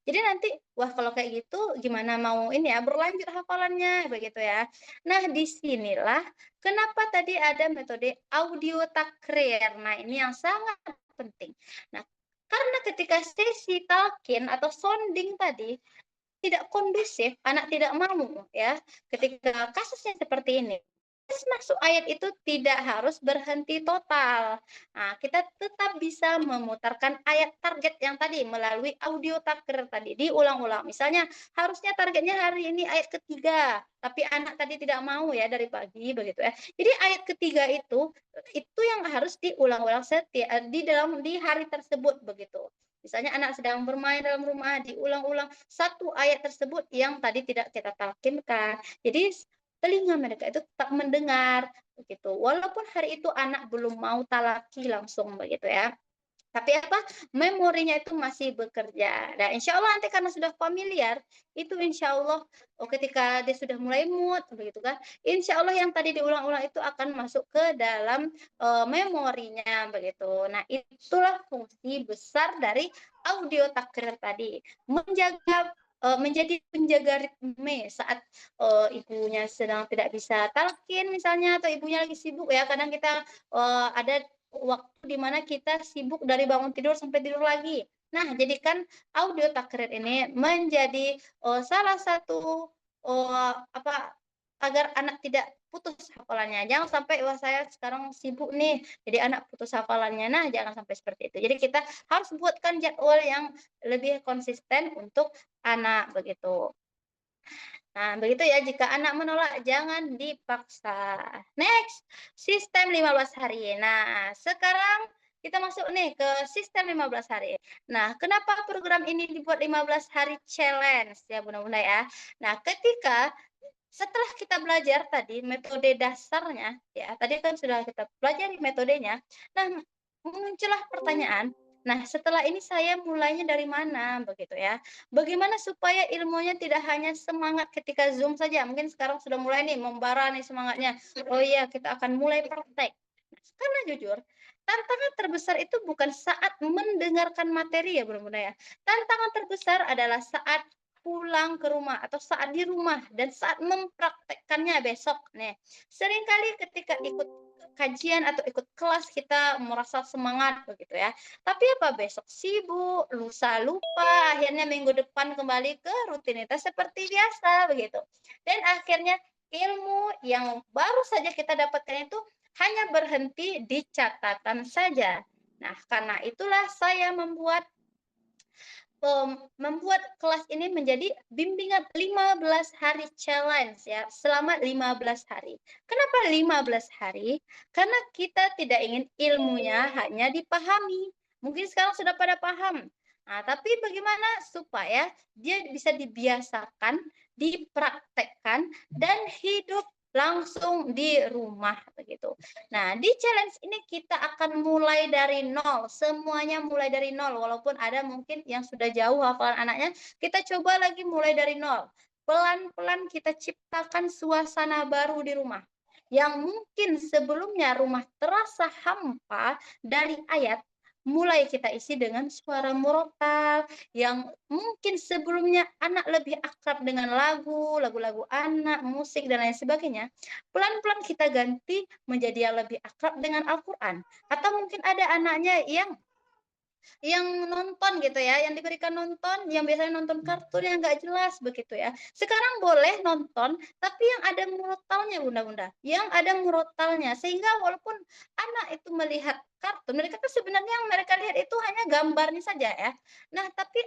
jadi nanti, wah kalau kayak gitu gimana mau ini ya, berlanjut hafalannya begitu ya. Nah, disinilah kenapa tadi ada metode audio takrir. Nah, ini yang sangat penting. Nah, karena ketika sesi talqin atau sounding tadi tidak kondusif, anak tidak mau ya, ketika kasusnya seperti ini. Terus masuk ayat itu tidak harus berhenti total. Nah, kita tetap bisa memutarkan ayat target yang tadi melalui audio takrir tadi, diulang-ulang. Misalnya harusnya targetnya hari ini ayat ketiga, tapi anak tadi tidak mau ya dari pagi begitu ya. Jadi ayat ketiga itu yang harus diulang-ulang di hari tersebut begitu. Misalnya anak sedang bermain dalam rumah, diulang-ulang satu ayat tersebut yang tadi tidak kita talkinkan. Jadi telinga mereka itu tetap mendengar begitu. Walaupun hari itu anak belum mau talaki langsung begitu ya. Tapi memorinya itu masih bekerja. Dan insya Allah nanti karena sudah familiar, itu insya Allah ketika dia sudah mulai mood begitu kan, insya Allah yang tadi diulang-ulang itu akan masuk ke dalam memorinya begitu. Nah, itulah fungsi besar dari audio takrir tadi, menjadi penjaga ritme saat ibunya sedang tidak bisa talkin misalnya atau ibunya lagi sibuk ya. Kadang kita ada waktu di mana kita sibuk dari bangun tidur sampai tidur lagi. Nah, jadikan audio takrir ini menjadi salah satu agar anak tidak putus hafalannya. Jangan sampai, wah saya sekarang sibuk nih, jadi anak putus hafalannya. Nah, jangan sampai seperti itu. Jadi kita harus buatkan jadwal yang lebih konsisten untuk anak, begitu. Nah, begitu ya, jika anak menolak jangan dipaksa. Next, sistem 15 hari. Nah, sekarang kita masuk nih ke sistem 15 hari. Nah, kenapa program ini dibuat 15 hari challenge ya Bunda-Bunda ya. Nah, ketika setelah kita belajar tadi metode dasarnya ya, tadi kan sudah kita pelajari metodenya. Nah, muncullah pertanyaan, nah setelah ini saya mulainya dari mana begitu ya. Bagaimana supaya ilmunya tidak hanya semangat ketika Zoom saja. Mungkin sekarang sudah mulai nih membara nih semangatnya. Oh iya, kita akan mulai praktek. Karena jujur, tantangan terbesar itu bukan saat mendengarkan materi ya Bunda-Bunda ya. Tantangan terbesar adalah saat pulang ke rumah atau saat di rumah dan saat mempraktekkannya besok nih. Seringkali ketika ikut kajian atau ikut kelas kita merasa semangat begitu ya. Tapi apa besok sibuk, lusa lupa, akhirnya minggu depan kembali ke rutinitas seperti biasa begitu. Dan akhirnya ilmu yang baru saja kita dapatkan itu hanya berhenti di catatan saja. Nah, karena itulah saya membuat kelas ini menjadi bimbingan 15 hari challenge ya, selama 15 hari. Kenapa 15 hari? Karena kita tidak ingin ilmunya hanya dipahami. Mungkin sekarang sudah pada paham. Nah, tapi bagaimana supaya dia bisa dibiasakan, dipraktekkan, dan hidup langsung di rumah begitu. Nah, di challenge ini kita akan mulai dari nol, semuanya mulai dari nol, walaupun ada mungkin yang sudah jauh hafalan anaknya, kita coba lagi mulai dari nol. Pelan-pelan kita ciptakan suasana baru di rumah. Yang mungkin sebelumnya rumah terasa hampa dari ayat, mulai kita isi dengan suara murotal, yang mungkin sebelumnya anak lebih akrab dengan lagu-lagu anak, musik, dan lain sebagainya. Pelan-pelan kita ganti menjadi yang lebih akrab dengan Al-Quran. Atau mungkin ada anaknya yang nonton gitu ya, yang diberikan nonton, yang biasanya nonton kartun yang nggak jelas begitu ya. Sekarang boleh nonton, tapi yang ada murotalnya Bunda-Bunda, yang ada murotalnya. Sehingga walaupun anak itu melihat kartun, mereka kan sebenarnya yang mereka lihat itu hanya gambarnya saja ya. Nah, tapi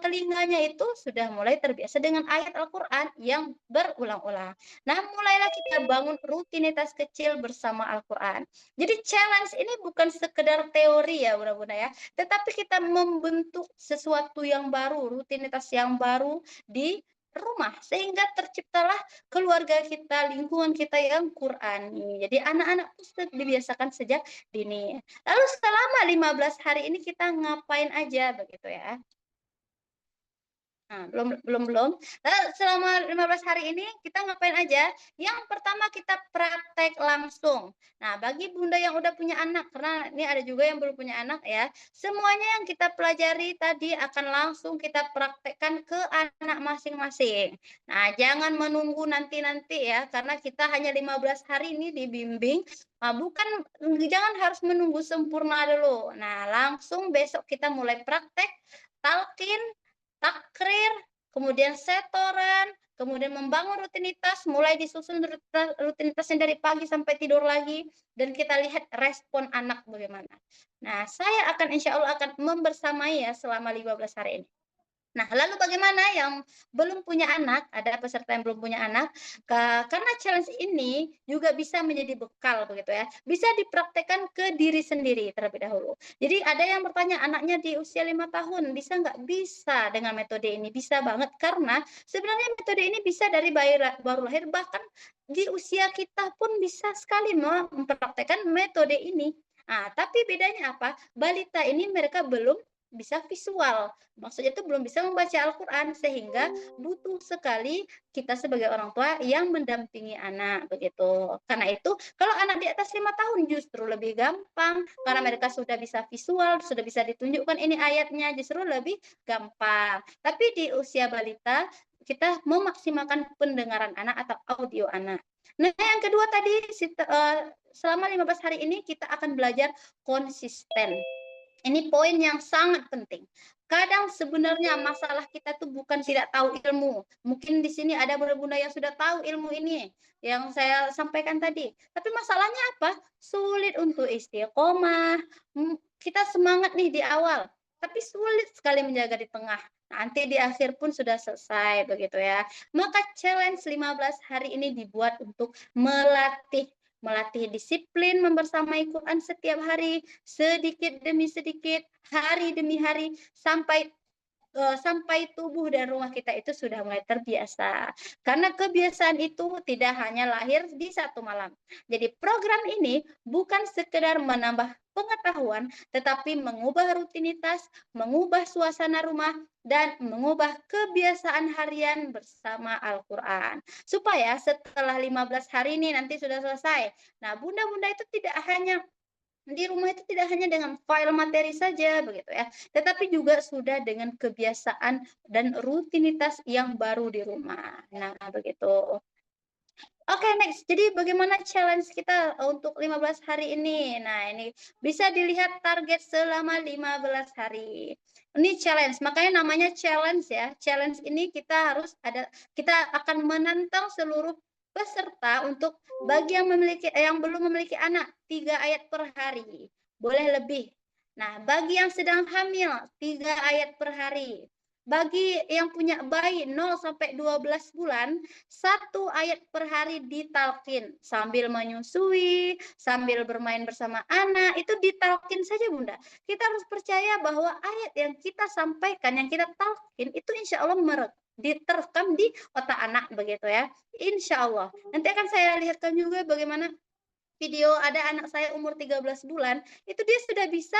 telinganya itu sudah mulai terbiasa dengan ayat Al-Quran yang berulang-ulang. Nah, mulailah kita bangun rutinitas kecil bersama Al-Quran. Jadi challenge ini bukan sekedar teori ya Bunda-Bunda ya, tetapi kita membentuk sesuatu yang baru, rutinitas yang baru di rumah, sehingga terciptalah keluarga kita, lingkungan kita yang Qurani. Jadi anak-anak itu dibiasakan sejak dini. Lalu selama 15 hari ini kita ngapain aja begitu ya. Nah, belum. Selama 15 hari ini kita ngapain aja? Yang pertama kita praktek langsung. Nah, bagi Bunda yang udah punya anak, karena ini ada juga yang belum punya anak ya, semuanya yang kita pelajari tadi akan langsung kita praktekkan ke anak masing-masing. Nah, jangan menunggu nanti-nanti ya, karena kita hanya 15 hari ini dibimbing, jangan harus menunggu sempurna dulu. Nah, langsung besok kita mulai praktek, talqin, takrir, kemudian setoran, kemudian membangun rutinitas, mulai disusun rutinitasnya dari pagi sampai tidur lagi, dan kita lihat respon anak bagaimana. Nah, saya akan insya Allah akan membersamai ya selama 15 hari ini. Nah, lalu bagaimana yang belum punya anak, ada peserta yang belum punya anak, karena challenge ini juga bisa menjadi bekal begitu ya, bisa dipraktekkan ke diri sendiri terlebih dahulu. Jadi ada yang bertanya, anaknya di usia 5 tahun, bisa nggak? Bisa dengan metode ini, bisa banget karena sebenarnya metode ini bisa dari baru lahir, bahkan di usia kita pun bisa sekali mempraktekkan metode ini. Nah, tapi bedanya apa? Balita ini mereka belum bisa visual. Maksudnya itu belum bisa membaca Al-Quran, sehingga butuh sekali kita sebagai orang tua yang mendampingi anak begitu. Karena itu kalau anak di atas 5 tahun justru lebih gampang, karena mereka sudah bisa visual, sudah bisa ditunjukkan ini ayatnya, justru lebih gampang. Tapi di usia balita kita memaksimalkan pendengaran anak atau audio anak. Nah, yang kedua tadi selama 15 hari ini kita akan belajar konsisten. Ini poin yang sangat penting. Kadang sebenarnya masalah kita tuh bukan tidak tahu ilmu. Mungkin di sini ada bunda-bunda yang sudah tahu ilmu ini, yang saya sampaikan tadi. Tapi masalahnya apa? Sulit untuk istiqomah. Kita semangat nih di awal, tapi sulit sekali menjaga di tengah. Nanti di akhir pun sudah selesai begitu ya. Maka challenge 15 hari ini dibuat untuk melatih disiplin membersamai Quran setiap hari, sedikit demi sedikit, hari demi hari, sampai tubuh dan rumah kita itu sudah mulai terbiasa. Karena kebiasaan itu tidak hanya lahir di satu malam. Jadi program ini bukan sekedar menambah pengetahuan, tetapi mengubah rutinitas, mengubah suasana rumah, dan mengubah kebiasaan harian bersama Al-Quran. Supaya setelah 15 hari ini nanti sudah selesai. Nah, bunda-bunda itu tidak hanya di rumah itu tidak hanya dengan file materi saja begitu ya, tetapi juga sudah dengan kebiasaan dan rutinitas yang baru di rumah. Nah, begitu. Oke, next. Jadi bagaimana challenge kita untuk 15 hari ini? Nah, ini bisa dilihat target selama 15 hari. Ini challenge, makanya namanya challenge ya. Challenge ini kita akan menantang seluruh peserta untuk bagi yang belum memiliki anak 3 ayat per hari. Boleh lebih. Nah, bagi yang sedang hamil 3 ayat per hari. Bagi yang punya bayi 0 sampai 12 bulan, 1 ayat per hari ditalkin sambil menyusui, sambil bermain bersama anak, itu ditalkin saja Bunda. Kita harus percaya bahwa ayat yang kita sampaikan, yang kita talkin itu insya Allah diterekam di otak anak begitu ya. Insya Allah. Nanti akan saya lihatkan juga bagaimana video ada anak saya umur 13 bulan, itu dia sudah bisa,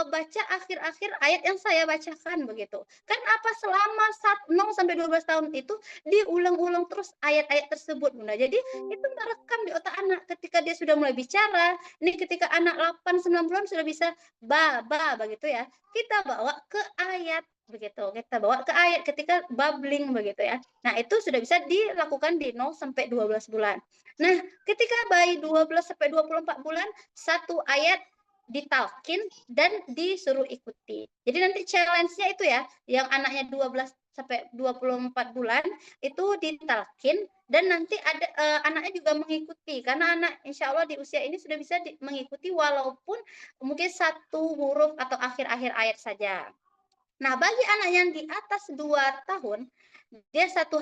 baca akhir-akhir ayat yang saya bacakan begitu. Kan apa selama 0 sampai 12 tahun itu diulang-ulang terus ayat-ayat tersebut, Bunda. Jadi itu merekam di otak anak ketika dia sudah mulai bicara, ini ketika anak 8, 9 bulan sudah bisa ba begitu ya, kita bawa ke ayat begitu, kita bawa ke ayat ketika babbling begitu ya. Nah, itu sudah bisa dilakukan di 0 sampai 12 bulan. Nah, ketika bayi 12 sampai 24 bulan, 1 ayat ditalkin dan disuruh ikuti. Jadi nanti challenge-nya itu ya, yang anaknya 12 sampai 24 bulan itu ditalkin dan nanti ada anaknya juga mengikuti karena anak insya Allah di usia ini sudah bisa mengikuti walaupun mungkin 1 huruf atau akhir-akhir ayat saja. Nah, bagi anak yang di atas 2 tahun, dia 1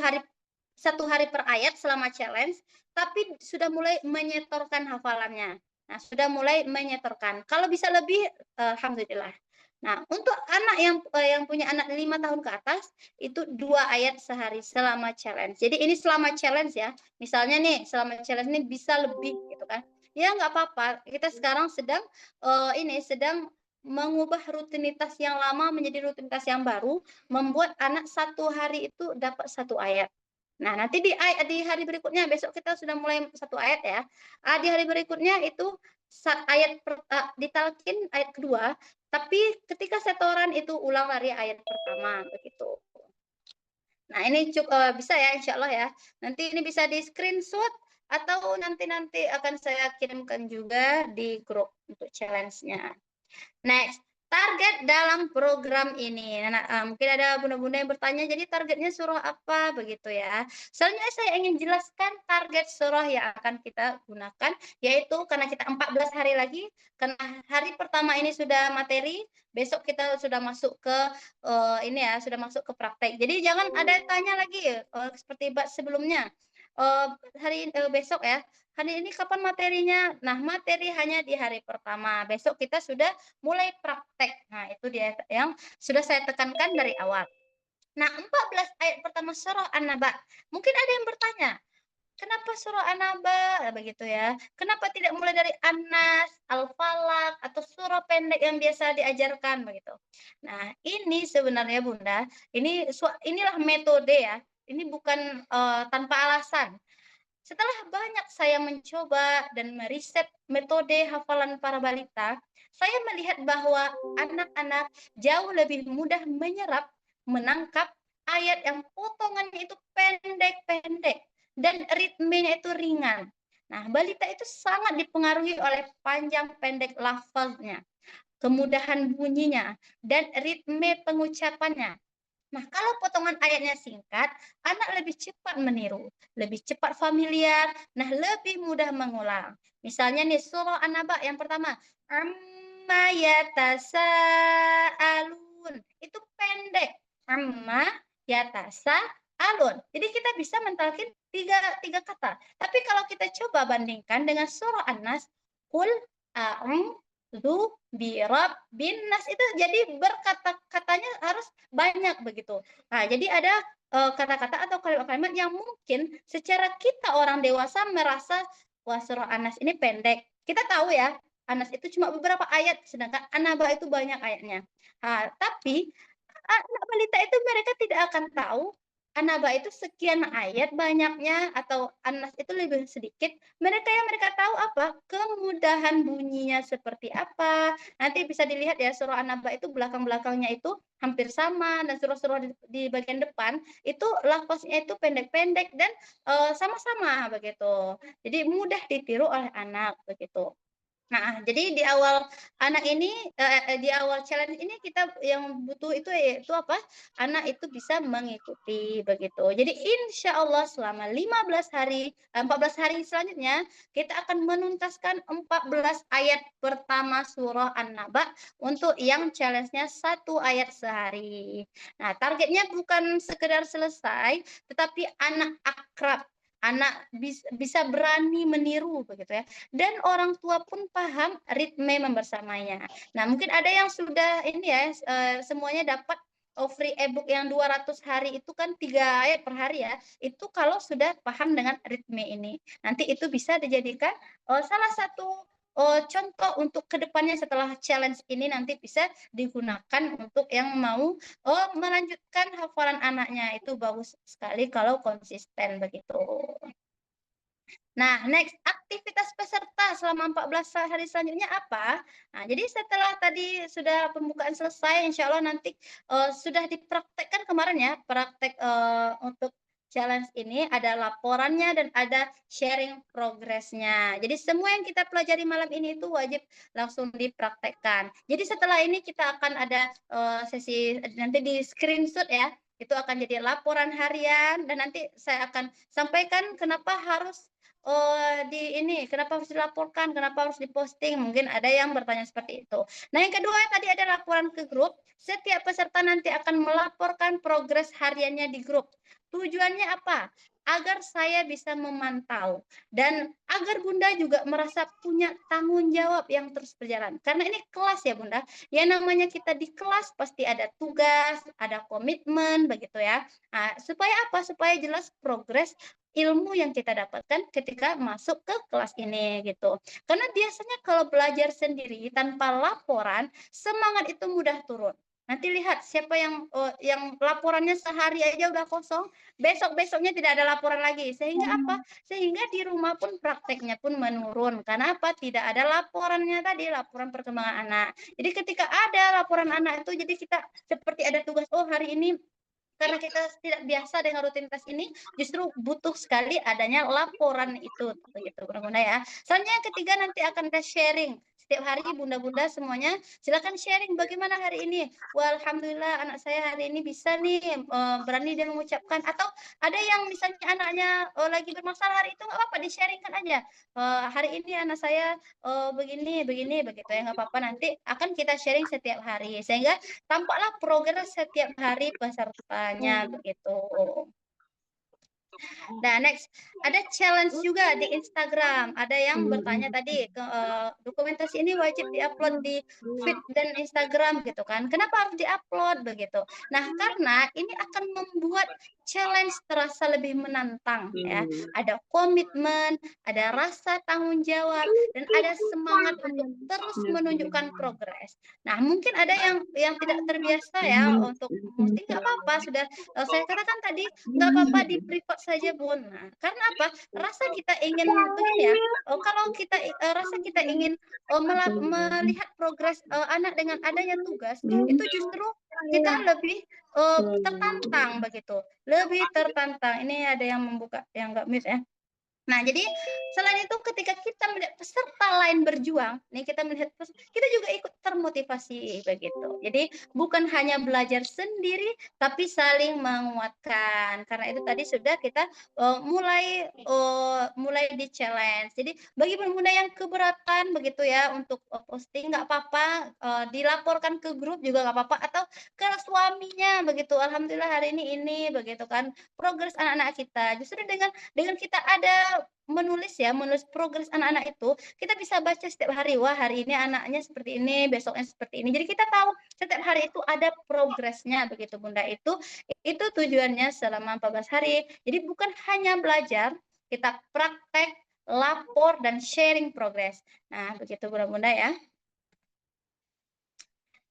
hari per ayat selama challenge, tapi sudah mulai menyetorkan hafalannya. Nah, sudah mulai menyetorkan. Kalau bisa lebih, alhamdulillah. Nah, untuk anak yang punya anak 5 tahun ke atas, itu 2 ayat sehari selama challenge. Jadi ini selama challenge ya. Misalnya nih, selama challenge ini bisa lebih gitu kan. Ya nggak apa-apa, kita sekarang sedang mengubah rutinitas yang lama menjadi rutinitas yang baru, membuat anak 1 hari itu dapat 1 ayat. Nah, nanti di hari berikutnya, besok kita sudah mulai 1 ayat ya. Di hari berikutnya itu ditalkin ayat kedua, tapi ketika setoran itu ulang dari ayat pertama, begitu. Nah, ini bisa ya insya Allah ya. Nanti ini bisa di-screenshot atau nanti akan saya kirimkan juga di grup untuk challenge-nya. Next, target dalam program ini. Mungkin ada bunda-bunda yang bertanya, jadi targetnya surah apa begitu ya. Selanjutnya saya ingin jelaskan target surah yang akan kita gunakan, yaitu karena kita 14 hari lagi, karena hari pertama ini sudah materi, besok kita sudah masuk ke sudah masuk ke praktek. Jadi jangan ada tanya lagi seperti sebelumnya. Besok ya, hari ini kapan materinya? Nah, materi hanya di hari pertama. Besok kita sudah mulai praktek. Nah, itu dia yang sudah saya tekankan dari awal. Nah, 14 ayat pertama surah An-Naba. Mungkin ada yang bertanya, kenapa surah An-Naba? Begitu ya. Kenapa tidak mulai dari An-Nas, Al-Falaq, atau surah pendek yang biasa diajarkan begitu. Nah, ini sebenarnya Bunda, inilah metode ya. Ini bukan tanpa alasan. Setelah banyak saya mencoba dan meriset metode hafalan para balita, saya melihat bahwa anak-anak jauh lebih mudah menyerap, menangkap ayat yang potongannya itu pendek-pendek dan ritmenya itu ringan. Nah, balita itu sangat dipengaruhi oleh panjang pendek lafaznya. kemudahan bunyinya, dan ritme pengucapannya. Nah, kalau potongan ayatnya singkat, anak lebih cepat meniru, lebih cepat familiar, nah lebih mudah mengulang. Misalnya nih surah An-Naba yang pertama, amma yatasaalun. Itu pendek. Amma yatasaalun. Jadi kita bisa mentalkin tiga kata. Tapi kalau kita coba bandingkan dengan surah An-Nas, qul a'udzu birabbin nas, itu jadi berkata-katanya harus banyak begitu. Nah, jadi ada kata-kata atau kalimat-kalimat yang mungkin secara kita orang dewasa merasa, wah surah An-Nas ini pendek. Kita tahu ya, An-Nas itu cuma beberapa ayat, sedangkan An-Naba itu banyak ayatnya. Nah, tapi anak balita itu mereka tidak akan tahu An-Naba itu sekian ayat banyaknya atau An-Nas itu lebih sedikit. Yang mereka tahu apa? Kemudahan bunyinya seperti apa. Nanti bisa dilihat ya surah An-Naba itu belakang-belakangnya itu hampir sama, dan surah-surah di bagian depan itu lafaznya itu pendek-pendek dan sama-sama begitu. Jadi mudah ditiru oleh anak begitu. Nah, jadi di awal anak ini di awal challenge ini kita yang butuh itu yaitu apa? Anak itu bisa mengikuti begitu. Jadi insya Allah selama 15 hari, 14 hari selanjutnya kita akan menuntaskan 14 ayat pertama surah An-Naba untuk yang challenge-nya 1 ayat sehari. Nah, targetnya bukan sekedar selesai, tetapi anak akrab, anak bisa berani meniru begitu ya. Dan orang tua pun paham ritme membersamanya. Nah, mungkin ada yang sudah ini ya, semuanya dapat free ebook yang 200 hari itu kan 3 ayat per hari ya. Itu kalau sudah paham dengan ritme ini. Nanti itu bisa dijadikan salah satu contoh untuk kedepannya setelah challenge ini nanti bisa digunakan untuk yang mau melanjutkan hafalan anaknya. Itu bagus sekali kalau konsisten begitu. Nah, next, aktivitas peserta selama 14 hari selanjutnya apa? Nah, jadi setelah tadi sudah pembukaan selesai, insya Allah nanti sudah dipraktekkan kemarin ya, praktek untuk challenge ini ada laporannya dan ada sharing progresnya. Jadi semua yang kita pelajari malam ini itu wajib langsung dipraktekkan. Jadi setelah ini kita akan ada sesi nanti di screenshot ya, itu akan jadi laporan harian dan nanti saya akan sampaikan kenapa harus kenapa harus dilaporkan, kenapa harus diposting? Mungkin ada yang bertanya seperti itu. Nah, yang kedua tadi ada laporan ke grup. Setiap peserta nanti akan melaporkan progres hariannya di grup. Tujuannya apa? Agar saya bisa memantau dan agar Bunda juga merasa punya tanggung jawab yang terus berjalan. Karena ini kelas ya Bunda. Ya namanya kita di kelas pasti ada tugas, ada komitmen begitu ya. Nah, supaya apa? Supaya jelas progres ilmu yang kita dapatkan ketika masuk ke kelas ini gitu. Karena biasanya kalau belajar sendiri tanpa laporan, semangat itu mudah turun. Nanti lihat siapa yang laporannya sehari aja udah kosong, besok-besoknya tidak ada laporan lagi. Sehingga apa? Sehingga di rumah pun prakteknya pun menurun. Karena apa? Tidak ada laporannya tadi, laporan perkembangan anak. Jadi ketika ada laporan anak itu, jadi kita seperti ada tugas, oh hari ini karena kita tidak biasa dengan rutinitas ini, justru butuh sekali adanya laporan itu, begitu Bunda ya. Selanjutnya yang ketiga nanti akan kita sharing. Setiap hari bunda-bunda semuanya silakan sharing bagaimana hari ini. Wah, alhamdulillah anak saya hari ini bisa nih berani dia mengucapkan. Atau ada yang misalnya anaknya lagi bermasalah hari itu nggak apa-apa di-sharingkan aja. Hari ini anak saya begini begitu ya, nggak apa-apa, nanti akan kita sharing setiap hari sehingga tampaklah progres setiap hari pesertanya begitu. Nah, next ada challenge juga di Instagram. Ada yang bertanya tadi dokumentasi ini wajib diupload di feed dan Instagram gitu kan. Kenapa harus diupload begitu? Nah, karena ini akan membuat challenge terasa lebih menantang ya. Ada komitmen, ada rasa tanggung jawab dan ada semangat untuk terus menunjukkan progres. Nah, mungkin ada yang tidak terbiasa ya untuk posting, nggak apa-apa, sudah saya katakan tadi nggak apa-apa di privat saja Bun. Nah, karena apa? Rasa kita ingin begini ya. Kalau kita rasa kita ingin melihat progres anak dengan adanya tugas, itu justru kita lebih tertantang begitu. Lebih tertantang. Ini ada yang membuka yang nggak mute ya. Nah, jadi selain itu ketika kita melihat peserta lain berjuang, nih kita melihat kita juga ikut termotivasi begitu. Jadi bukan hanya belajar sendiri, tapi saling menguatkan. Karena itu tadi sudah kita mulai di-challenge. Jadi bagi pemuda yang keberatan begitu ya untuk posting nggak apa-apa, dilaporkan ke grup juga nggak apa-apa atau ke suaminya begitu. Alhamdulillah hari ini begitu kan progres anak-anak kita. Justru dengan kita ada menulis progres anak-anak itu, kita bisa baca setiap hari, wah hari ini anaknya seperti ini, besoknya seperti ini. Jadi kita tahu setiap hari itu ada progresnya begitu Bunda. Itu tujuannya selama 14 hari. Jadi bukan hanya belajar, kita praktek, lapor dan sharing progres. Nah, begitu Bunda ya.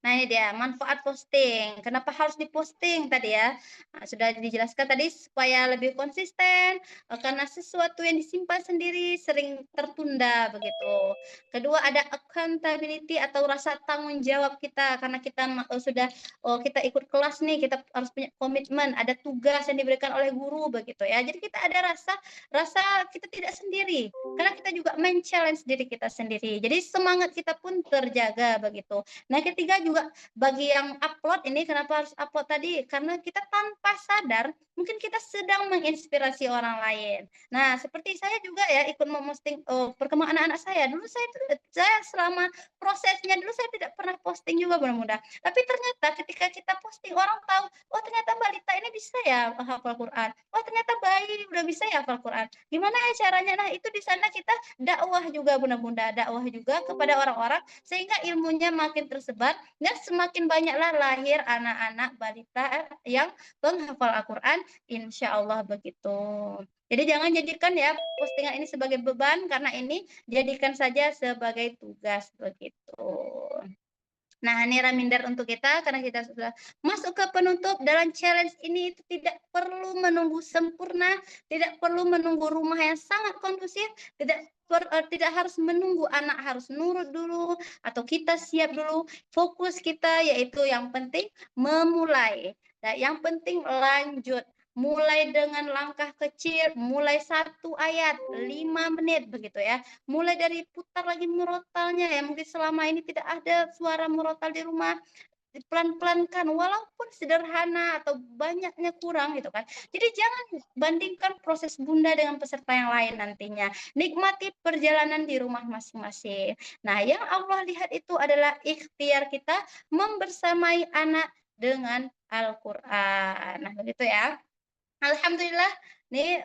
Nah, ini dia manfaat posting. Kenapa harus diposting tadi ya? Nah, sudah dijelaskan tadi supaya lebih konsisten, karena sesuatu yang disimpan sendiri sering tertunda begitu. Kedua ada accountability atau rasa tanggung jawab kita karena kita kita ikut kelas nih, kita harus punya komitmen, ada tugas yang diberikan oleh guru begitu ya. Jadi kita ada rasa kita tidak sendiri karena kita juga men-challenge diri kita sendiri. Jadi semangat kita pun terjaga begitu. Nah, ketiga juga bagi yang upload ini kenapa harus upload tadi? Karena kita tanpa sadar mungkin kita sedang menginspirasi orang lain. Nah, seperti saya juga ya ikut memposting perkembangan anak-anak saya. Dulu saya selama prosesnya dulu saya tidak pernah posting juga mudah-mudahan. Tapi ternyata ketika kita posting orang tahu, oh ternyata balita ini bisa ya hafal Quran. Oh ternyata bayi udah bisa ya hafal Quran. Gimana ya caranya? Nah, itu di sana kita dakwah juga bunda-bunda, dakwah juga kepada orang-orang sehingga ilmunya makin tersebar dan semakin banyaklah lahir anak-anak balita yang penghafal Al-Quran, insya Allah begitu. Jadi jangan jadikan ya postingan ini sebagai beban, karena ini jadikan saja sebagai tugas begitu. Nah, ini reminder untuk kita karena kita sudah masuk ke penutup dalam challenge ini itu tidak perlu menunggu sempurna, tidak perlu menunggu rumah yang sangat kondusif, tidak harus menunggu anak harus nurut dulu atau kita siap dulu. Fokus kita yaitu yang penting memulai. Nah, yang penting lanjut. Mulai dengan langkah kecil, mulai 1 ayat, 5 menit begitu ya. Mulai dari putar lagi murotalnya ya, mungkin selama ini tidak ada suara murotal di rumah, pelan-pelankan walaupun sederhana atau banyaknya kurang gitu kan. Jadi jangan bandingkan proses Bunda dengan peserta yang lain nantinya. Nikmati perjalanan di rumah masing-masing. Nah, yang Allah lihat itu adalah ikhtiar kita membersamai anak dengan Al-Qur'an. Nah, begitu ya. Alhamdulillah nih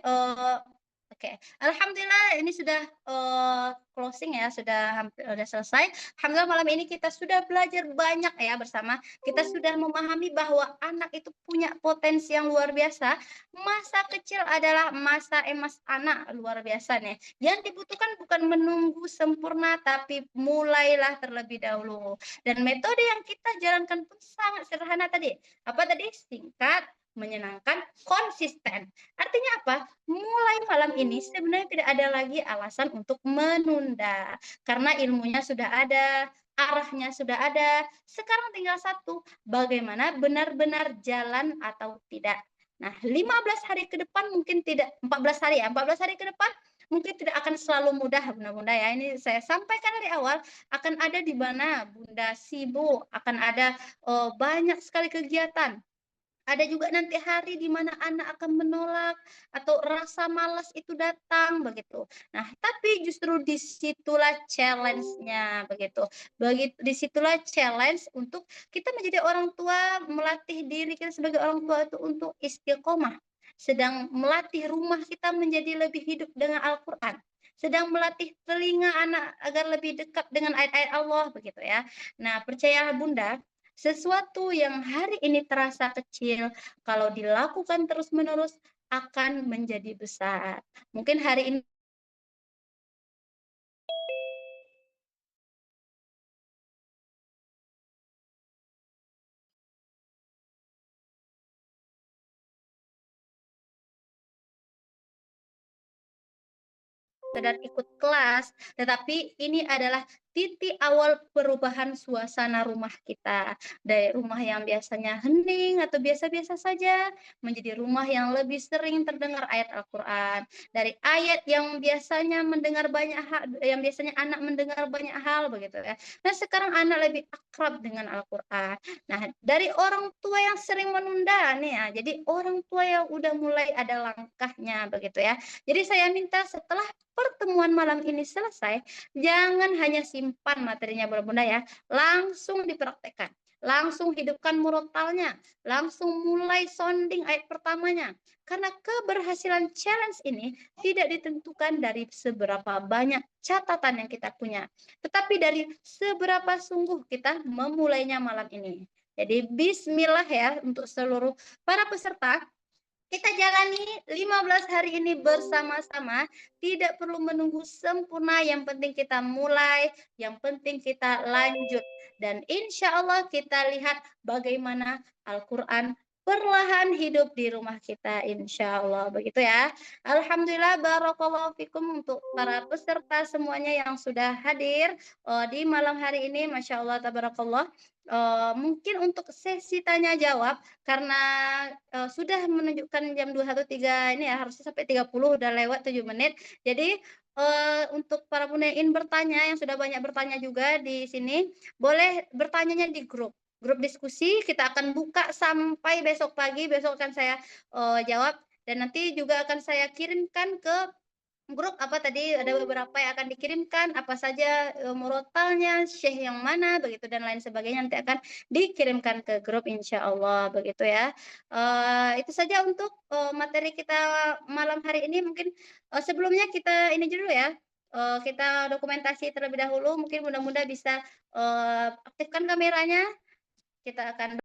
oke. Alhamdulillah ini sudah closing ya, sudah selesai. Alhamdulillah malam ini kita sudah belajar banyak ya bersama. Kita sudah memahami bahwa anak itu punya potensi yang luar biasa. Masa kecil adalah masa emas anak, luar biasa nih. Yang dibutuhkan bukan menunggu sempurna tapi mulailah terlebih dahulu. Dan metode yang kita jalankan pun sangat sederhana tadi. Apa tadi? Singkat, menyenangkan, konsisten. Artinya apa? Mulai malam ini sebenarnya tidak ada lagi alasan untuk menunda. Karena ilmunya sudah ada, arahnya sudah ada. Sekarang tinggal satu, bagaimana benar-benar jalan atau tidak. Nah, 15 hari ke depan mungkin tidak, 14 hari ya, 14 hari ke depan mungkin tidak akan selalu mudah Bunda-bunda ya. Ini saya sampaikan dari awal, akan ada di mana Bunda sibuk, akan ada banyak sekali kegiatan. Ada juga nanti hari di mana anak akan menolak atau rasa malas itu datang begitu. Nah, tapi justru disitulah challenge-nya begitu. Disitulah challenge untuk kita menjadi orang tua, melatih diri kita sebagai orang tua itu untuk istiqomah. Sedang melatih rumah kita menjadi lebih hidup dengan Al-Qur'an. Sedang melatih telinga anak agar lebih dekat dengan ayat-ayat Allah begitu ya. Nah, percayalah Bunda, sesuatu yang hari ini terasa kecil, kalau dilakukan terus-menerus akan menjadi besar. Mungkin hari ini sekedar ikut kelas, tetapi ini adalah titik awal perubahan suasana rumah kita. Dari rumah yang biasanya hening atau biasa-biasa saja, menjadi rumah yang lebih sering terdengar ayat Al-Quran. Dari ayat yang biasanya mendengar banyak hal, yang biasanya anak mendengar banyak hal begitu ya. Nah sekarang anak lebih akrab dengan Al-Quran. Nah dari orang tua yang sering menunda nih ya, jadi orang tua yang udah mulai ada langkahnya begitu ya. Jadi saya minta setelah pertemuan malam ini selesai, jangan hanya simpan materinya Bunda ya, langsung dipraktekkan. Langsung hidupkan murotalnya, langsung mulai sounding ayat pertamanya. Karena keberhasilan challenge ini tidak ditentukan dari seberapa banyak catatan yang kita punya, tetapi dari seberapa sungguh kita memulainya malam ini. Jadi bismillah ya untuk seluruh para peserta. Kita jalani 15 hari ini bersama-sama, tidak perlu menunggu sempurna, yang penting kita mulai, yang penting kita lanjut. Dan insya Allah kita lihat bagaimana Al-Quran perlahan hidup di rumah kita, insya Allah. Begitu ya. Alhamdulillah, barakallahu fikum untuk para peserta semuanya yang sudah hadir di malam hari ini, Masya Allah, tabarakallah. Mungkin untuk sesi tanya jawab, karena sudah menunjukkan jam 21.03 ini ya, harusnya sampai 30, udah lewat 7 menit. Jadi untuk para bunda yang ingin bertanya, yang sudah banyak bertanya juga di sini, boleh bertanyanya di grup diskusi. Kita akan buka sampai besok pagi. Besok akan saya jawab, dan nanti juga akan saya kirimkan ke grup apa tadi, ada beberapa yang akan dikirimkan, apa saja murotalnya, syekh yang mana, begitu dan lain sebagainya, nanti akan dikirimkan ke grup insya Allah, begitu ya. Itu saja untuk materi kita malam hari ini. Mungkin sebelumnya kita ini dulu ya, kita dokumentasi terlebih dahulu. Mungkin mudah-mudahan bisa aktifkan kameranya. Kita akan